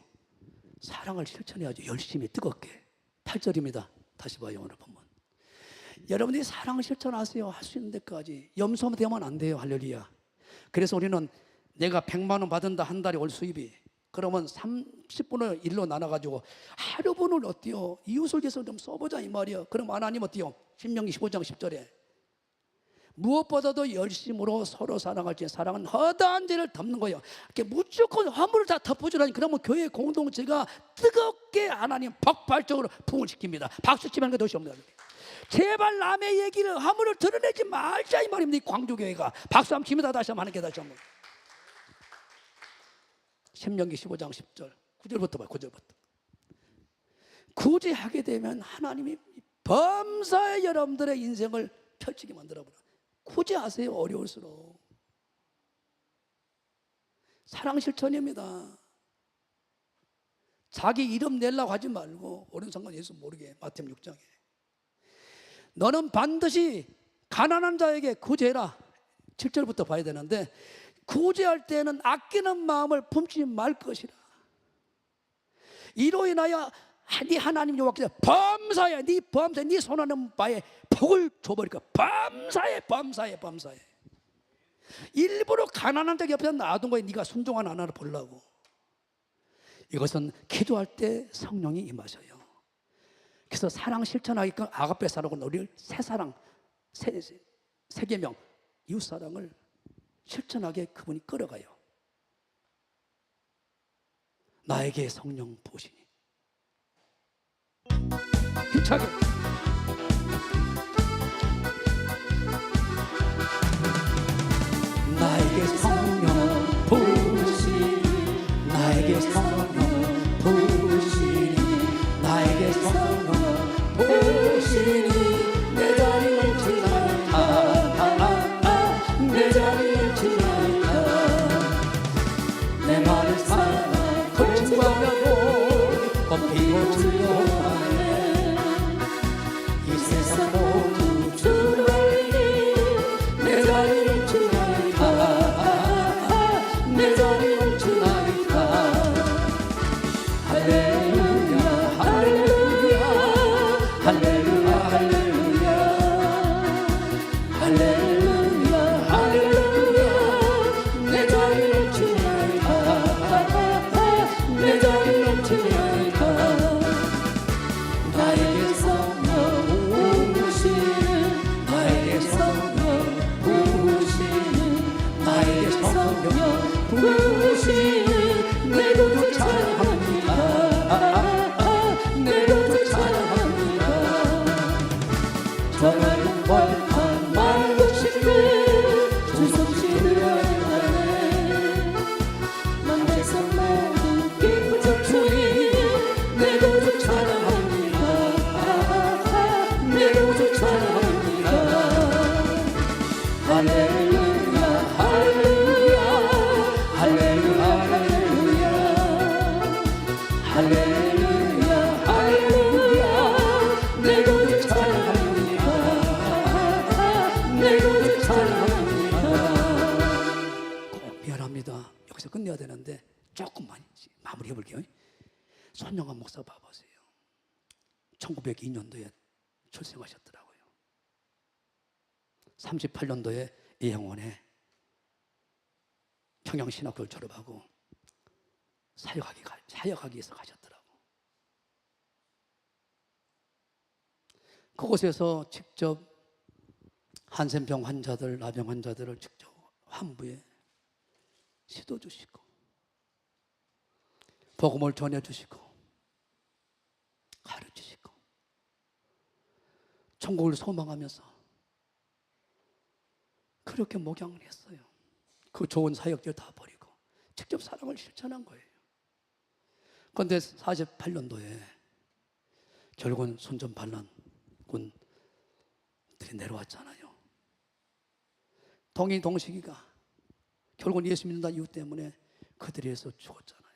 사랑을 실천해야죠. 열심히 뜨겁게. 8절입니다 다시 봐요. 오늘 보면 여러분들이 사랑을 실천하세요. 할 수 있는 데까지. 염소만 되면 안 돼요. 할렐루야. 그래서 우리는 내가 100만 원 받는다 한 달에 월 수입이, 그러면 30분을 1로 나눠가지고 하루분을 어때요? 이웃을 위해서 좀 써보자 이 말이에요. 그럼 하나님 어때요? 신명기 15장 10절에 무엇보다도 열심으로 서로 사랑할지 사랑은 허다한 죄를 덮는 거예요. 이렇게 무조건 화물을 다 덮어주라니. 그러면 교회 공동체가 뜨겁게 하나님 폭발적으로 부흥을 시킵니다. 박수 치면 그 도시 없는 거예요. 제발 남의 얘기를 화물을 드러내지 말자 이 말입니다. 이 광주교회가. 박수 한번 칩니다. 다시 한번 하는 게 다시 한번. 신명기 15장 10절 9절부터 봐요. 9절부터. 구제하게 되면 하나님이 범사의 여러분들의 인생을 펼치게 만들어버려요. 구제하세요. 어려울수록. 사랑 실천입니다. 자기 이름 내려고 하지 말고 어려운 상관 예수 모르게. 마태복음 6장에 너는 반드시 가난한 자에게 구제해라. 7절부터 봐야 되는데 구제할 때는 아끼는 마음을 품지 말 것이라. 이로 인하여 네 하나님 여호와께서 범사에 네 범사에 네 손하는 바에 복을 줘버리니까 범사에 일부러 가난한 자 옆에 놔둔 거에 네가 순종한 하나를 보려고. 이것은 기도할 때 성령이 임하셔요. 그래서 사랑 실천하게끔 아가페 사랑으로 우리를 새사랑 세계명 이웃사랑을 실천하게 그분이 끌어가요. 나에게 성령 부으시니 힘차게 나에게 성령 부으시니 나에게 성령 부으시니 나에게 성령 부으시니 내 자리를 지나니까 내 자리를 지나니까 내 말을 사랑 거친구하고 꺾이고 즐거워하네 이 세상 모두 주를 알리니 내 자리를 지나니까 내 자리를 지나니까 할렐루야 할렐루야 할렐루야 할렐루야 할렐루야 내 자리를 지나니까 내 자리를 지나니까 나에게 성령 부으시니 나에게 성령 부으시니 나에게 성령 부으시니 내 구주 찬양합니다 내 구주 찬양합니다 전하는 벌판 말고시네 주 솜씨를 알아내 만 백성 모두 기쁜 주님 내 구주 찬양합니다 내 구주 찬양합니다 할렐루야 할렐루야 할렐루야 할렐루야 할렐루야 내 구주 찬양합니다 내 구주 찬양합니다. 미안합니다. 여기서 끝내야 되는데 조금만 마무리해 볼게요. 손영환 목사 봐보세요. 1902년도에 출생하셨더라고요. 38년도에 예형원에 평양신학교를 졸업하고 사역하기 위해서 가셨더라고. 그곳에서 직접 한센병 환자들, 나병 환자들을 직접 환부에 시도 주시고 복음을 전해주시고 가르치시고 천국을 소망하면서 그렇게 목양을 했어요. 그 좋은 사역들 다 버리고 직접 사랑을 실천한 거예요. 그런데 48년도에 결국은 순전반란군들이 내려왔잖아요. 동인 동식이가 결국은 예수 믿는다는 이유 때문에 그들에서 죽었잖아요.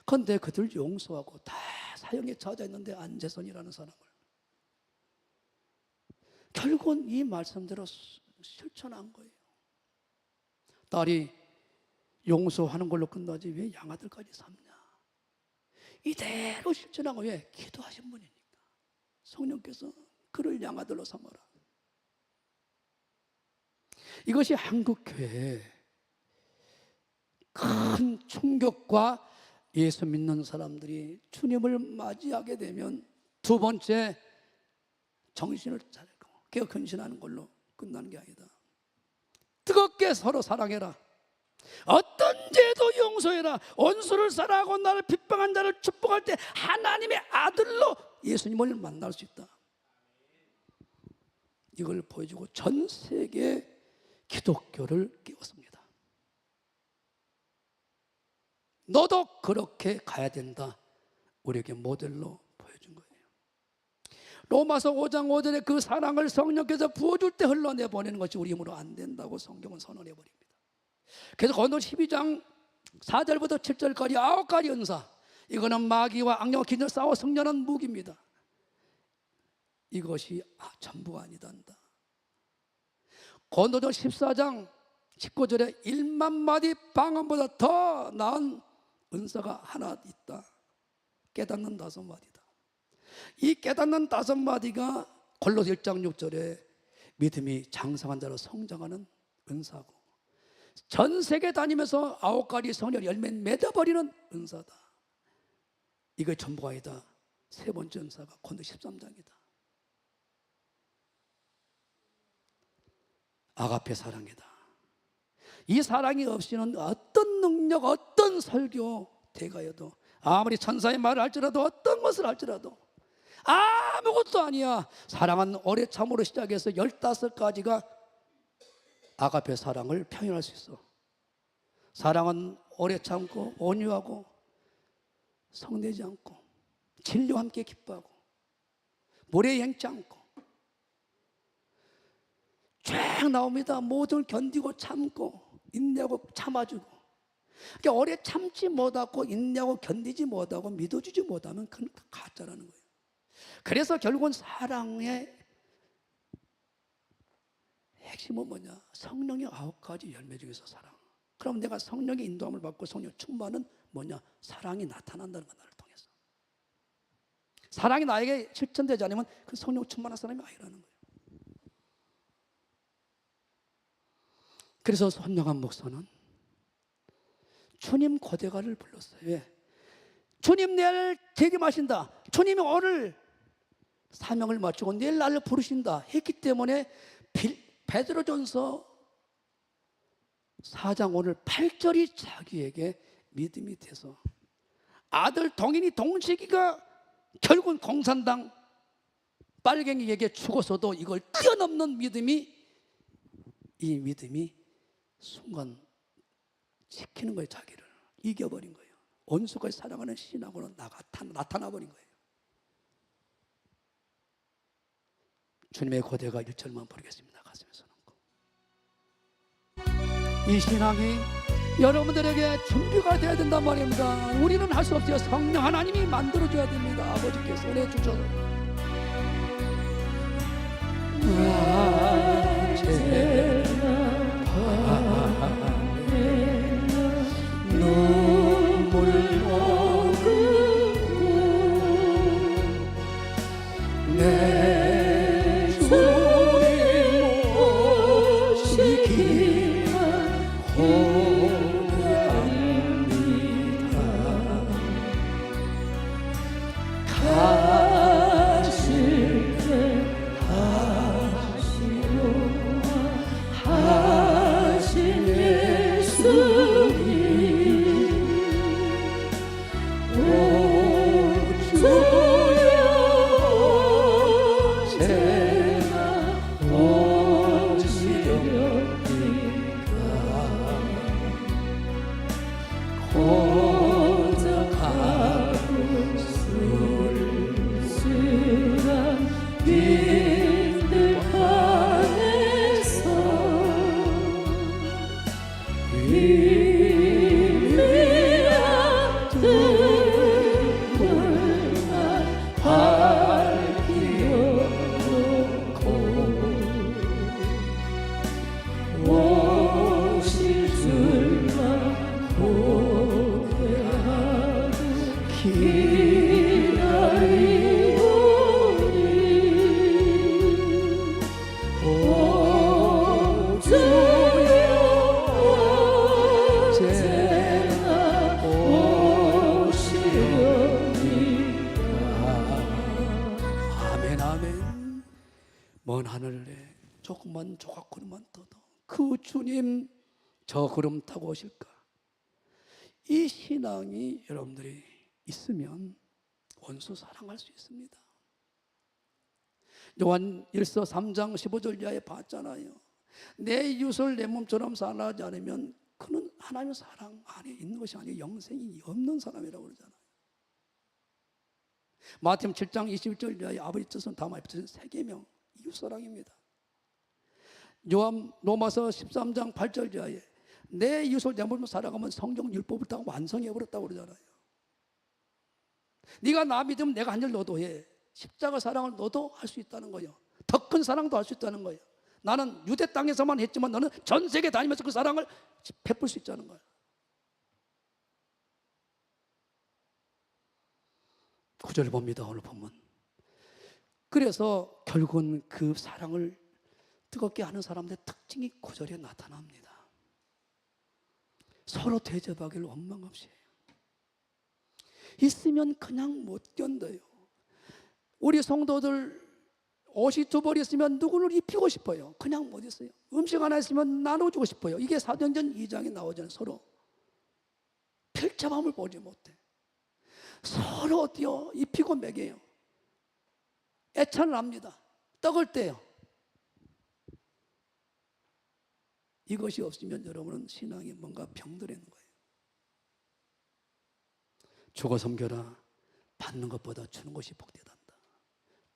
그런데 그들 용서하고 다 사형에 처해있는데 안재선이라는 사람을 결국은 이 말씀대로 실천한 거예요. 딸이 용서하는 걸로 끝나지 왜 양아들까지 삼냐. 이대로 실천한 거예요. 왜? 기도하신 분이니까. 성령께서 그를 양아들로 삼아라. 이것이 한국교회의 큰 충격과 예수 믿는 사람들이 주님을 맞이하게 되면 두 번째 정신을 차리고 개혁 헌신하는 걸로 끝나는 게 아니다. 뜨겁게 서로 사랑해라. 어떤 죄도 용서해라. 원수를 사랑하고 나를 핍박한 자를 축복할 때 하나님의 아들로 예수님을 만날 수 있다. 이걸 보여주고 전 세계 기독교를 깨웠습니다. 너도 그렇게 가야 된다. 우리에게 모델로 보여준 거예요. 로마서 5장 5절에 그 사랑을 성령께서 부어줄 때 흘러내보내는 것이 우리 힘으로 안 된다고 성경은 선언해버립니다. 그래서 고린도 12장 4절부터 7절까지 9가지 은사, 이거는 마귀와 악령과 기능을 싸워 승리하는 무기입니다. 이것이 전부가 아니단다. 고린도전 14장 19절에 1만 마디 방언보다 더 나은 은사가 하나 있다. 깨닫는 5마디다. 이 깨닫는 5마디가 골로새 1장 6절에 믿음이 장성한 자로 성장하는 은사고, 전 세계 다니면서 9가지 성령 열매 맺어버리는 은사다. 이거 전부가 아니다. 세 번째 은사가 고린도 13장이다. 아가페 사랑이다. 이 사랑이 없이는 어떤 능력, 어떤 설교 대가여도, 아무리 천사의 말을 할지라도, 어떤 것을 할지라도 아무것도 아니야. 사랑은 오래 참으로 시작해서 15가지가 아가페 사랑을 표현할 수 있어. 사랑은 오래 참고, 온유하고, 성내지 않고, 진리와 함께 기뻐하고, 모래 행치 않고, 쫙 나옵니다. 모든 걸 견디고 참고, 인내하고 참아주고. 그러니까 오래 참지 못하고, 인내하고 견디지 못하고, 믿어주지 못하면 그건 가짜라는 거예요. 그래서 결국은 사랑의 핵심은 뭐냐? 성령의 9가지 열매 중에서 사랑. 그럼 내가 성령의 인도함을 받고 성령 충만은 뭐냐? 사랑이 나타난다는 거, 나를 통해서. 사랑이 나에게 실천되지 않으면 그 성령 충만한 사람이 아니라는 거예요. 그래서 손영한 목사는 주님 고대가를 불렀어요. 왜? 주님 내일 재림하신다. 주님이 오늘 사명을 마치고 내일 나를 부르신다 했기 때문에 베드로전서 4장 오늘 8절이 자기에게 믿음이 돼서, 아들 동인이 동식이가 결국은 공산당 빨갱이에게 죽어서도 이걸 뛰어넘는 믿음이, 이 믿음이 순간 지키는 거예요. 자기를 이겨버린 거예요. 온수까지 사랑하는 신하고는 나타나버린 거예요. 주님의 고대가 1절만 부르겠습니다. 가슴에 손 얹고. 이 신앙이 여러분들에게 준비가 되어야 된단 말입니다. 우리는 할 수 없어요. 성령 하나님이 만들어줘야 됩니다. 아버지께서 은혜 주셔서. 눈물 머금고 내 소리 모시기만 고대합니다. 가실 때 하신 예수님, 오 주여 제가 오시렵니까. 고작하고 쓸쓸한 빛들 안에서 위대한 등불만 밝히어놓고 오실 줄만 고대하고 기다리오니, 오 주여 제가 오시렵니까. 아멘 아멘. 먼 하늘에 조금만 조각구름만 떠도 그 주님 저 구름 타고 오실까. 이 신앙이 여러분들이 있으면 원수 사랑할 수 있습니다. 요한 1서 3장 15절 이하에 봤잖아요. 내 이웃을 내 몸처럼 사랑하지 않으면 그는 하나님의 사랑 안에 있는 것이 아니고 영생이 없는 사람이라고 그러잖아요. 마태복음 7장 21절 이하에 아버지 뜻은 다 말씀하신 세계명 이웃사랑입니다. 요한 로마서 13장 8절 이하에 내 이웃을 내 몸으로 살아가면 성경 율법을 다 완성해버렸다고 그러잖아요. 네가 나 믿으면 내가 한 일 너도 해. 십자가 사랑을 너도 할 수 있다는 거예요. 더 큰 사랑도 할 수 있다는 거예요. 나는 유대 땅에서만 했지만 너는 전 세계 다니면서 그 사랑을 베풀 수 있다는 거예요. 9절 봅니다. 오늘 보면 그래서 결국은 그 사랑을 뜨겁게 하는 사람들의 특징이 구절에 나타납니다. 서로 대접하기를 원망 없이 해요. 있으면 그냥 못 견뎌요. 우리 성도들 옷이 두 벌 있으면 누구를 입히고 싶어요. 그냥 못 있어요. 음식 하나 있으면 나눠주고 싶어요. 이게 사도행전 2장에 나오잖아요. 서로 펼쳐밤을 보지 못해. 서로 어때요? 입히고 먹여요. 애찬을 합니다. 떡을 떼요. 이것이 없으면 여러분은 신앙이 뭔가 병들어있는 거예요. 주고 섬겨라. 받는 것보다 주는 것이 복되단다.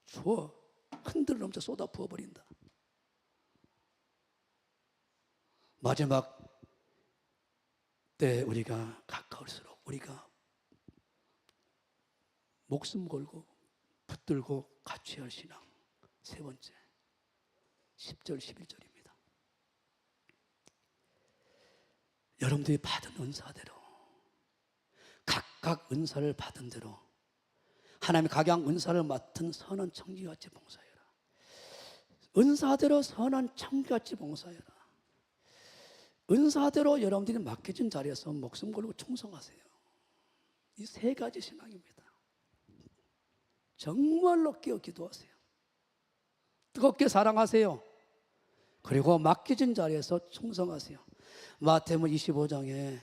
주어 흔들 넘쳐 쏟아 부어버린다. 마지막 때 우리가 가까울수록 우리가 목숨 걸고 붙들고 같이 할 신앙. 세 번째 10절 11절입니다. 여러분들이 받은 은사대로 각각 은사를 받은 대로 하나님의 각양 은사를 맡은 선한 청지같이 봉사해라. 은사대로 선한 청지같이 봉사해라. 은사대로 여러분들이 맡겨진 자리에서 목숨 걸고 충성하세요. 이 세 가지 신앙입니다. 정말로 깨어 기도하세요. 뜨겁게 사랑하세요. 그리고 맡겨진 자리에서 충성하세요. 마태복음 25장에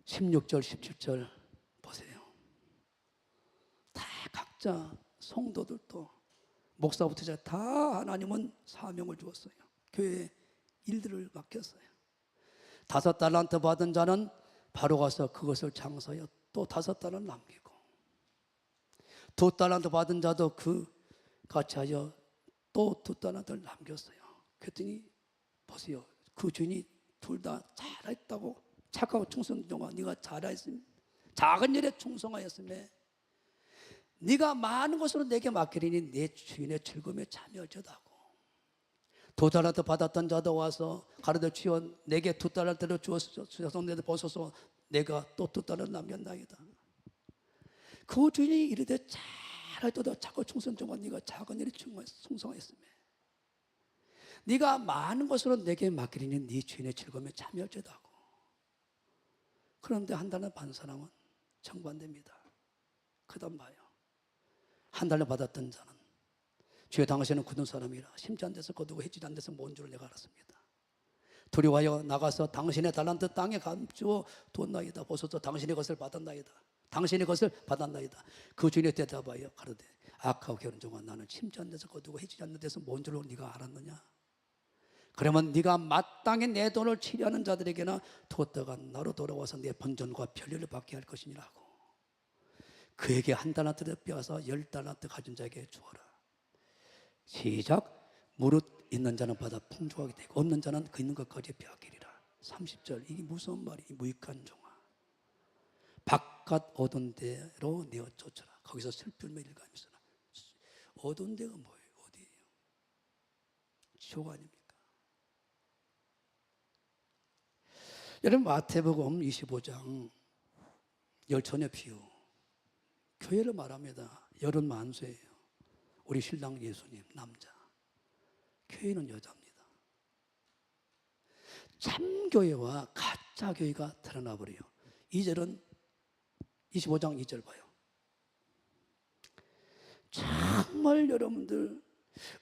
16절 17절 보세요. 다 각자 성도들도 목사부터 다 하나님은 사명을 주었어요. 교회에 일들을 맡겼어요. 5달란트 받은 자는 바로 가서 그것을 장사하여 또 5달란트 남기고 2달란트 받은 자도 그 같이 하여 또 2달란트를 남겼어요. 그랬더니 보세요. 그 주인이 둘 다 잘했다고 착하고 충성정아 네가 잘했으면 작은 일에 충성하였으며 네가 많은 것으로 내게 맡기리니 내 주인의 즐거움에 참여하자고. 2달란트 받았던 자도 와서 가로되 주여 내게 2달란트를 주어서 내게 벗어서 내가 또 2달란트 남겼나이다. 그 주인이 이르되 잘했도다 착하고 충성정아 네가 작은 일에 충성하였으며 네가 많은 것으로 내게 맡기리니 네 주인의 즐거움에 참여하자고. 그런데 한 달을 받은 사람은 정반대입니다. 그 다음 봐요. 한 달을 받았던 자는 주여 당신은 굳은 사람이라 심지 안 돼서 거두고 해지지 안 돼서 먼 줄을 내가 알았습니다. 두려워하여 나가서 당신의 달란트 땅에 감추어 뒀나이다. 보소서 당신의 것을 받았나이다. 당신의 것을 받았나이다. 그 주인이 대답하여 가로되 악하고 게으른 종아 나는 심지 안 돼서 거두고 해지지 않는 데서 먼 줄로 네가 알았느냐. 그러면 네가 마땅히 내 돈을 치려는 자들에게나 두었다가 나로 돌아와서 내 번전과 편리를 받게 할 것이니라고. 그에게 한 달란트를 빼앗아 10달란트 가진 자에게 주어라. 시작. 무릇 있는 자는 받아 풍족하게 되고 없는 자는 그 있는 것까지 빼앗기리라. 30절. 이게 무슨 말이 무익한 종아 바깥 얻은 대로 내어 쫓아라. 거기서 슬픔을 일감이서라. 얻은 데가 뭐예요? 어디예요? 지옥 아닙니까? 여러분 마태복음 25장 열처녀 비유 교회를 말합니다. 열은 만수예요. 우리 신랑 예수님 남자, 교회는 여자입니다. 참교회와 가짜교회가 드러나 버려요. 2절은 25장 2절 봐요. 정말 여러분들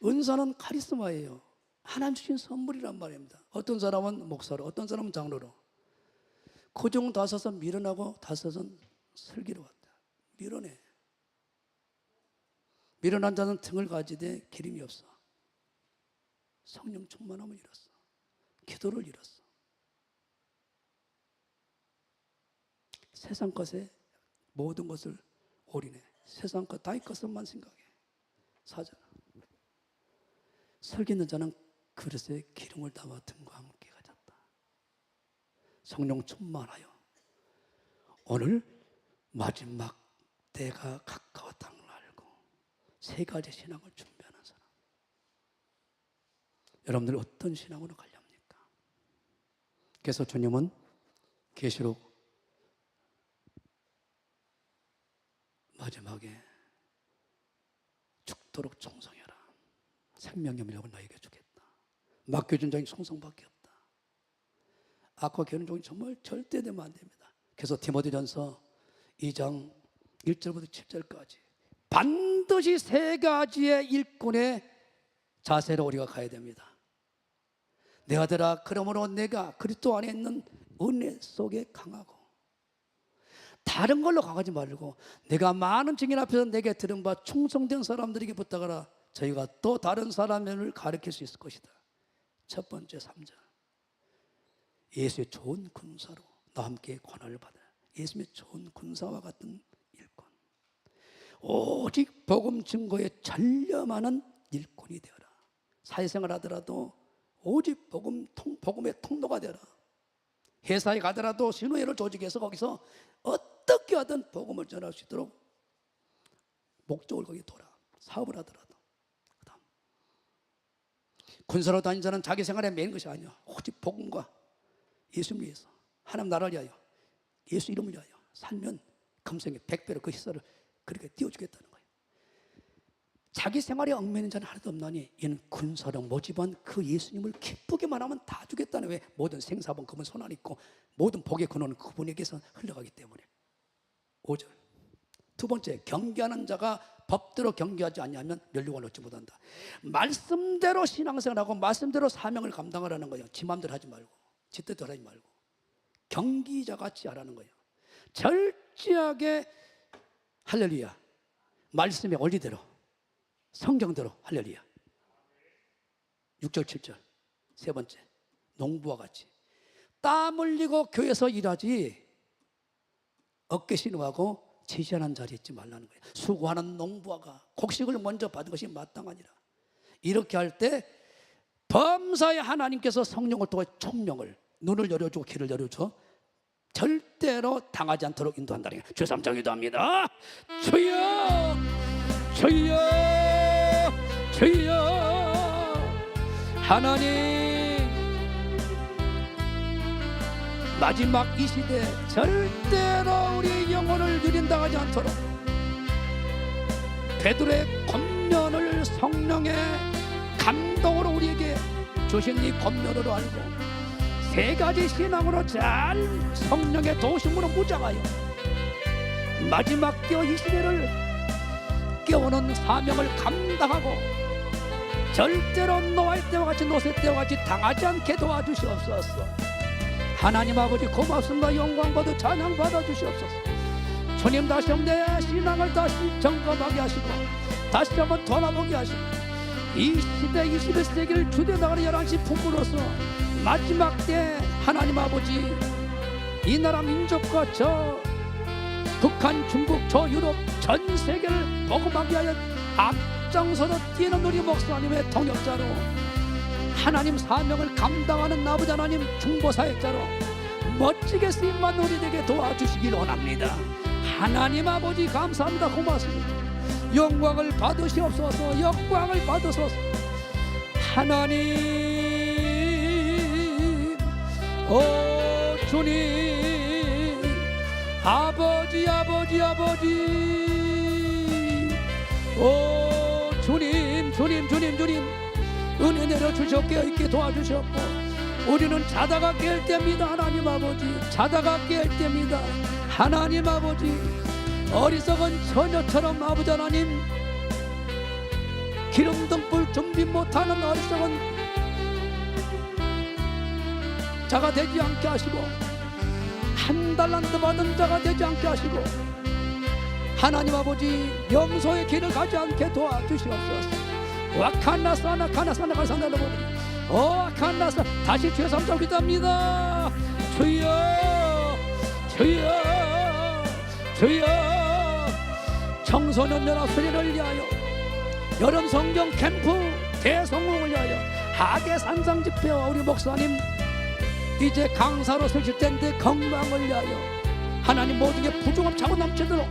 은사는 카리스마예요. 하나님 주신 선물이란 말입니다. 어떤 사람은 목사로, 어떤 사람은 장로로. 고종 다섯은 밀어나고 다섯은 슬기로 왔다. 밀어내. 밀어난 자는 등을 가지되 기름이 없어. 성령 충만함을 잃었어. 기도를 잃었어. 세상 것에 모든 것을 올인해. 세상 것, 나의 것만 생각해. 사자. 설기는 자는 그릇에 기름을 담아 등과 함께 가졌다. 성령 충만하여 오늘 마지막 때가 가까웠다는 걸 알고 세 가지 신앙을 준비하는 사람. 여러분들 어떤 신앙으로 가렵니까? 그래서 주님은 계시록 마지막에 죽도록 충성해라. 생명의 물력을 너에게 주겠다. 맡겨준 자인 충성밖에 없다. 악과 게으른 종이 정말 절대 되면 안 됩니다. 그래서 디모데전서 2장 1절부터 7절까지 반드시 세 가지의 일꾼의 자세로 우리가 가야 됩니다. 내 아들아, 그러므로 내가 그리스도 안에 있는 은혜 속에 강하고, 다른 걸로 강하지 말고 내가 많은 증인 앞에서 내게 들은 바 충성된 사람들에게 부탁하라. 저희가 또 다른 사람을 가르칠 수 있을 것이다. 첫 번째 3절, 예수의 좋은 군사로 나와 함께 권한을 받아 예수의 좋은 군사와 같은 일꾼, 오직 복음 증거에 전념하는 일꾼이 되어라. 사회생활 하더라도 오직 복음의 통로가 되어라. 회사에 가더라도 신호회를 조직해서 거기서 어떻게 하든 복음을 전할 수 있도록 목적을 거기 둬라. 사업을 하더라도. 그다음, 군사로 다니는 자는 자기 생활에 매인 것이 아니야. 오직 복음과 예수를 위해서, 하나님 나라를 위하여, 예수 이름을 위하여 살면 금생에 100배로 그 희사를 그렇게 띄워주겠다는 거예요. 자기 생활에 얽매이는 자는 하나도 없나니 이는 군사로 모집한 그 예수님을 기쁘게만 하면 다 주겠다는, 왜? 모든 생사본 그분 손 안에 있고 모든 복의 근원은 그분에게서 흘러가기 때문에. 5절, 두 번째, 경계하는 자가 법대로 경계하지 않냐면 멸류관을 얻지 못한다. 말씀대로 신앙생활하고 말씀대로 사명을 감당하라는 거예요. 지 맘대로 하지 말고, 지 뜻대로 하지 말고 경기자같이 하라는 거예요. 절제하게, 할렐루야, 말씀의 원리대로 성경대로, 할렐루야. 6절 7절, 세 번째, 농부와 같이 땀 흘리고 교회에서 일하지 어깨 신음하고 지시하는 자리에 있지 말라는 거예요. 수고하는 농부가 곡식을 먼저 받은 것이 마땅하니라. 이렇게 할 때 범사의 하나님께서 성령을 통해 총명을, 눈을 열어주고 귀를 열어줘 절대로 당하지 않도록 인도한다는 거예요. 주 3장 기도합니다. 주여, 주여, 주여. 하나님, 마지막 이 시대 절대로 우리 영혼을 누린당하지 않도록 베드로의 권면을 성령의 감동으로 우리에게 주신 이 권면으로 알고 세 가지 신앙으로 잘 성령의 도심으로 무장하여 마지막 때의 이 시대를 깨우는 사명을 감당하고 절대로 노아의 때와 같이 노새 때와 같이 당하지 않게 도와주시옵소서. 하나님 아버지 고맙습니다. 영광 받아 찬양 받아 주시옵소서. 주님, 다시 한번 내 신앙을 다시 점검하게 하시고 다시 한번 돌아보게 하시고 이 시대 21세기를 주대나가는 11시 풍부로서 마지막 때 하나님 아버지 이 나라 민족과 저 북한, 중국, 저 유럽 전 세계를 복음하게 하여 앞장서서 뛰는 우리 목사님의 동역자로 하나님 사명을 감당하는 아버지 하나님 중보사역자로 멋지게 쓰임받는 우리에게 도와주시길 원합니다. 하나님 아버지 감사합니다. 고맙습니다. 영광을 받으시옵소서. 영광을 받으소서. 하나님, 오 주님, 아버지 아버지 아버지, 오 주님 주님 주님 주님, 은혜 내려주시고 깨어있게 도와주셨고 우리는 자다가 깰 때입니다. 하나님 아버지, 자다가 깰 때입니다. 하나님 아버지, 어리석은 처녀처럼 아버지 하나님 기름등불 준비 못하는 어리석은 자가 되지 않게 하시고 한 달란트 받은 자가 되지 않게 하시고 하나님 아버지 염소의 길을 가지 않게 도와주시옵소서. 와칸나사나 카나사나 가사나로 와칸나사. 다시 주여 삼자 기도합니다. 주여, 주여, 주여. 청소년 연합회를 위하여, 여름 성경 캠프 대성공을 위하여, 하계 산상 집회와 우리 목사님 이제 강사로 서실 텐데 건강을 위하여 하나님 모든 게 부족함 차고 넘치도록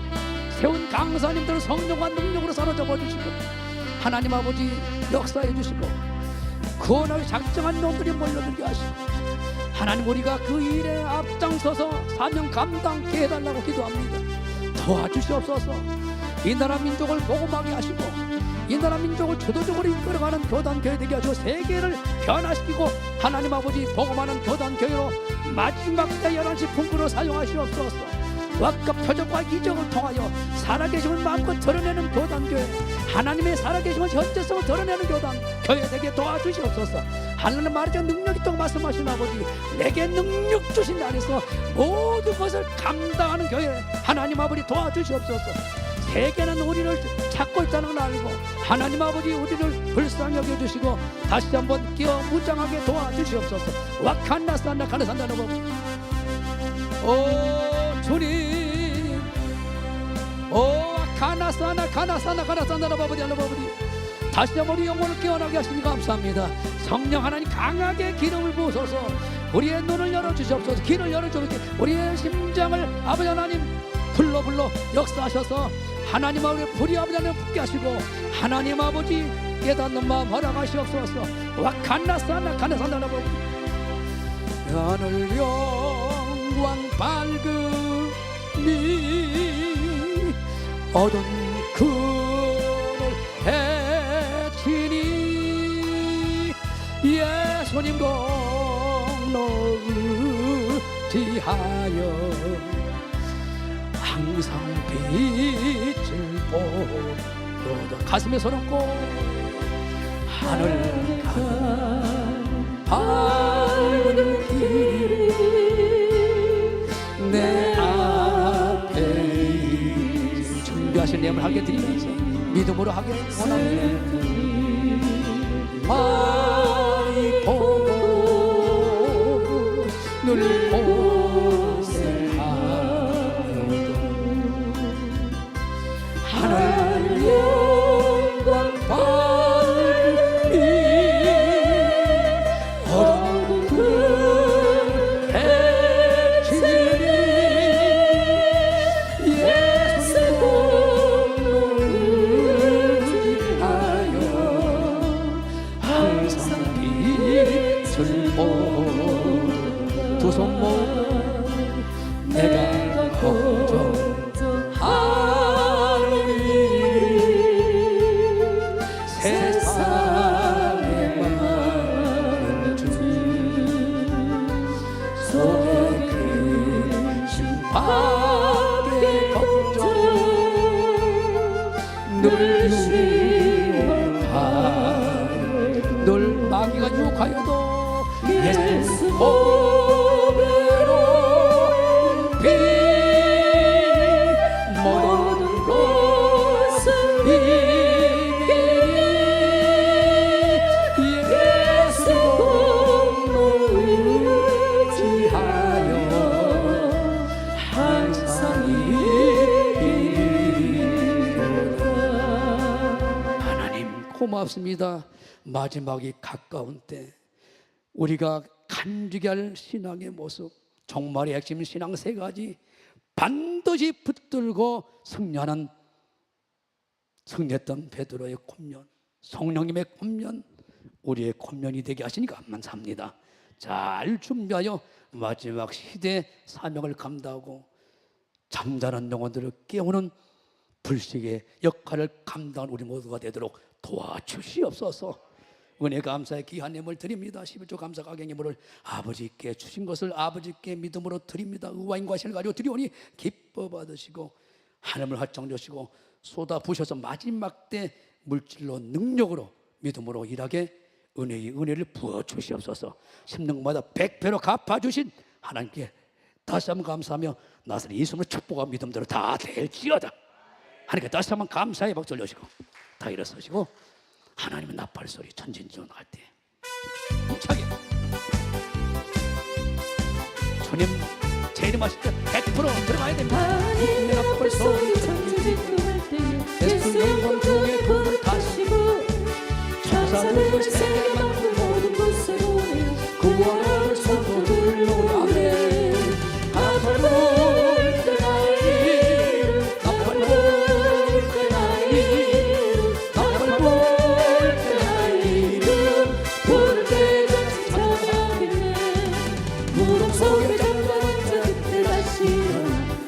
세운 강사님들을 성령과 능력으로 사로잡아 주시고 하나님 아버지 역사해 주시고 구원을 작정한 놈들이 몰려들게 하시고 하나님 우리가 그 일에 앞장서서 사명 감당케 해달라고 기도합니다. 도와주시옵소서. 이 나라 민족을 복음하게 하시고 이 나라 민족을 주도적으로 이끌어가는 교단교회 되게 하시고 세계를 변화시키고 하나님 아버지 복음하는 교단교회로 마지막 때 11시 풍부로 사용하시옵소서. wak과 표적과 이적을 통하여 살아계심을 마음껏 드러내는 교단교회, 하나님의 살아계심을 현재성을 드러내는 교단 교회 되게 도와주시옵소서. 하나님 말이죠, 능력 있다고 말씀하신 아버지, 내게 능력 주신 안에서 모든 것을 감당하는 교회 하나님 아버지 도와주시옵소서. 세계는 우리를 찾고 있다는 걸 알고 하나님 아버지 우리를 불쌍히 여겨주시고 다시 한번 끼어 무장하게 도와주시옵소서. 와칸나산나 가나산다는 법, 오 주님, 오 가나사나 가나산다는 법이 하는 법이 다시 한번 우리 영혼을 깨어나게 하시니 감사합니다. 성령 하나님 강하게 기름을 부으소서. 우리의 눈을 열어주시옵소서. 길을 열어주옵소서. 우리의 심장을 아버지 하나님 불러 역사하셔서 하나님 아버지 불이 아버지 하나님 붙게 하시고 하나님 아버지 깨닫는 마음 허락하시옵소서. 와칸나사나 가나산다는 법이 하늘 영광 밝으니 어두운 그를 해치니 예수님 공로 의지하여 항상 빛을 보도다. 가슴에 손 얹고 하늘 밝은 길이 내 앞에 준비하신 내용을 하게 드리면서 믿음으로 하게 원합니다. 많이 보고 늘 고생하여도 하늘 영광 밝으니 어두운 그 해치니 예수 공로 의지하여 항상 빛을 보고 두 손 모아 내가 걱정하노니 세상에 많은 주 속에 크신 밤의 걱정 늘 유혹하여 늘 마귀가 유혹하여도 예수 보배로 빛 모든 것을 이기니 예수 공로 의지하여 항상 이기리로다. 하나님 고맙습니다. 마지막이 가까운 때 우리가 간직해야 할 신앙의 모습, 정말의 핵심 신앙 세 가지 반드시 붙들고 승리했던 베드로의 권면, 성령님의 권면, 우리의 권면이 되게 하시니 감사합니다. 잘 준비하여 마지막 시대 사명을 감당하고 잠자는 영혼들을 깨우는 불식의 역할을 감당하는 우리 모두가 되도록 도와주시옵소서. 은혜 감사의 귀한 예물 드립니다. 11조 감사 가경 예물을 아버지께 주신 것을 아버지께 믿음으로 드립니다. 의와인과 신을 가지고 드리오니 기뻐 받으시고 하나님을 활짝 여시고 쏟아 부셔서 마지막 때 물질로 능력으로 믿음으로 일하게 은혜를 부어 주시옵소서. 심령마다 100배로 갚아주신 하나님께 다시 한번 감사하며 나서는 예수님의 축복과 믿음대로 다 될지어다. 하나님께 다시 한번 감사의 박수 올려주시고 다 일어서시고 하나님의 나팔 소리 천진지원할 때 힘차게 주님 제 이름 하실 때 100% 들어가야 됩니다. 내 나팔 소리 천진지원할 때 예수 영광 중에 불을 타시고 천사들을 세계 만국 모든 곳으로 구원을 손으로 들려오라네. 나팔 불 때 나의 이름, 나팔 불 때 나의 이름, 나팔 불 때 나의 이름, 부를 때 같이 찬양하겠네. 무덤 속에 잠자는 자 그때 다시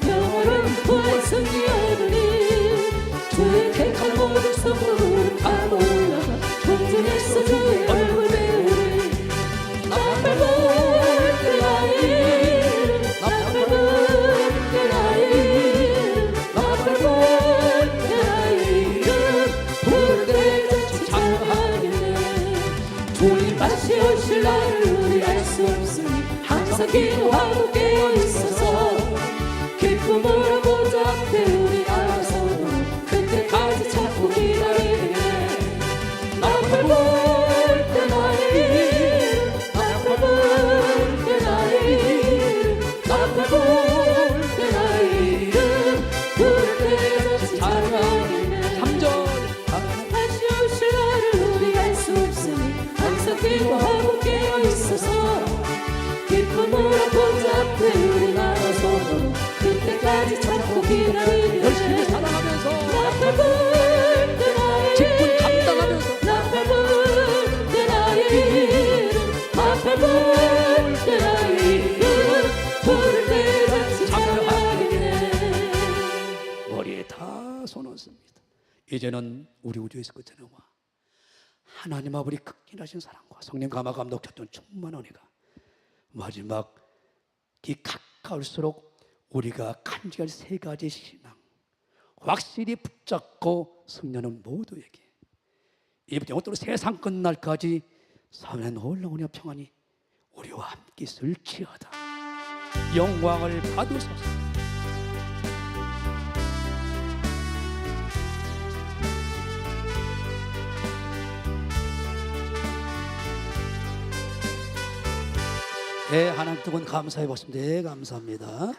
영원한 부활 승리 얻으니 주의 택한 모든 성도를 다시 오실 날을 우리 알 수 없으니 항상 기도하고 깨어 있어서 기쁨으로 보좌 앞에 우리 알아서도 그때까지 참고 기다리네. 앞을 볼 때 나의 일, 앞을 볼 때 나의 일, 앞을 볼 때 나의 일은 부를 때 다시 찬양이네. 3절 다시 오실 날을 우리 알 수 없으니 항상 기도하고 깨어 있어서 기쁨으로 보좌 앞에 우리 나가서 그때까지 참고 기다리네. 열심히 살아가면서 앞을 볼 때 나의 직분 감당하면서 앞을 볼 때 나의 일, 앞을 볼 때 나의 일은 부를 때 다시 찬양하리네. 머리에 다 손 얹습니다. 이제는 우리 우주에서 끝내와 하나님 아버지 극진하신 사랑과 성령 감화 감독 쳤던 충만한 은혜가 마지막이 가까울수록 우리가 간직할 세 가지 신앙 확실히 붙잡고 성령은 모두에게 이번 영원토록 세상 끝날까지 사면의 놀라운 평안이 우리와 함께 있을지어다. 영광을 받으소서. 네, 하나님 뜨거운 감사해 보십니다. 네, 감사합니다.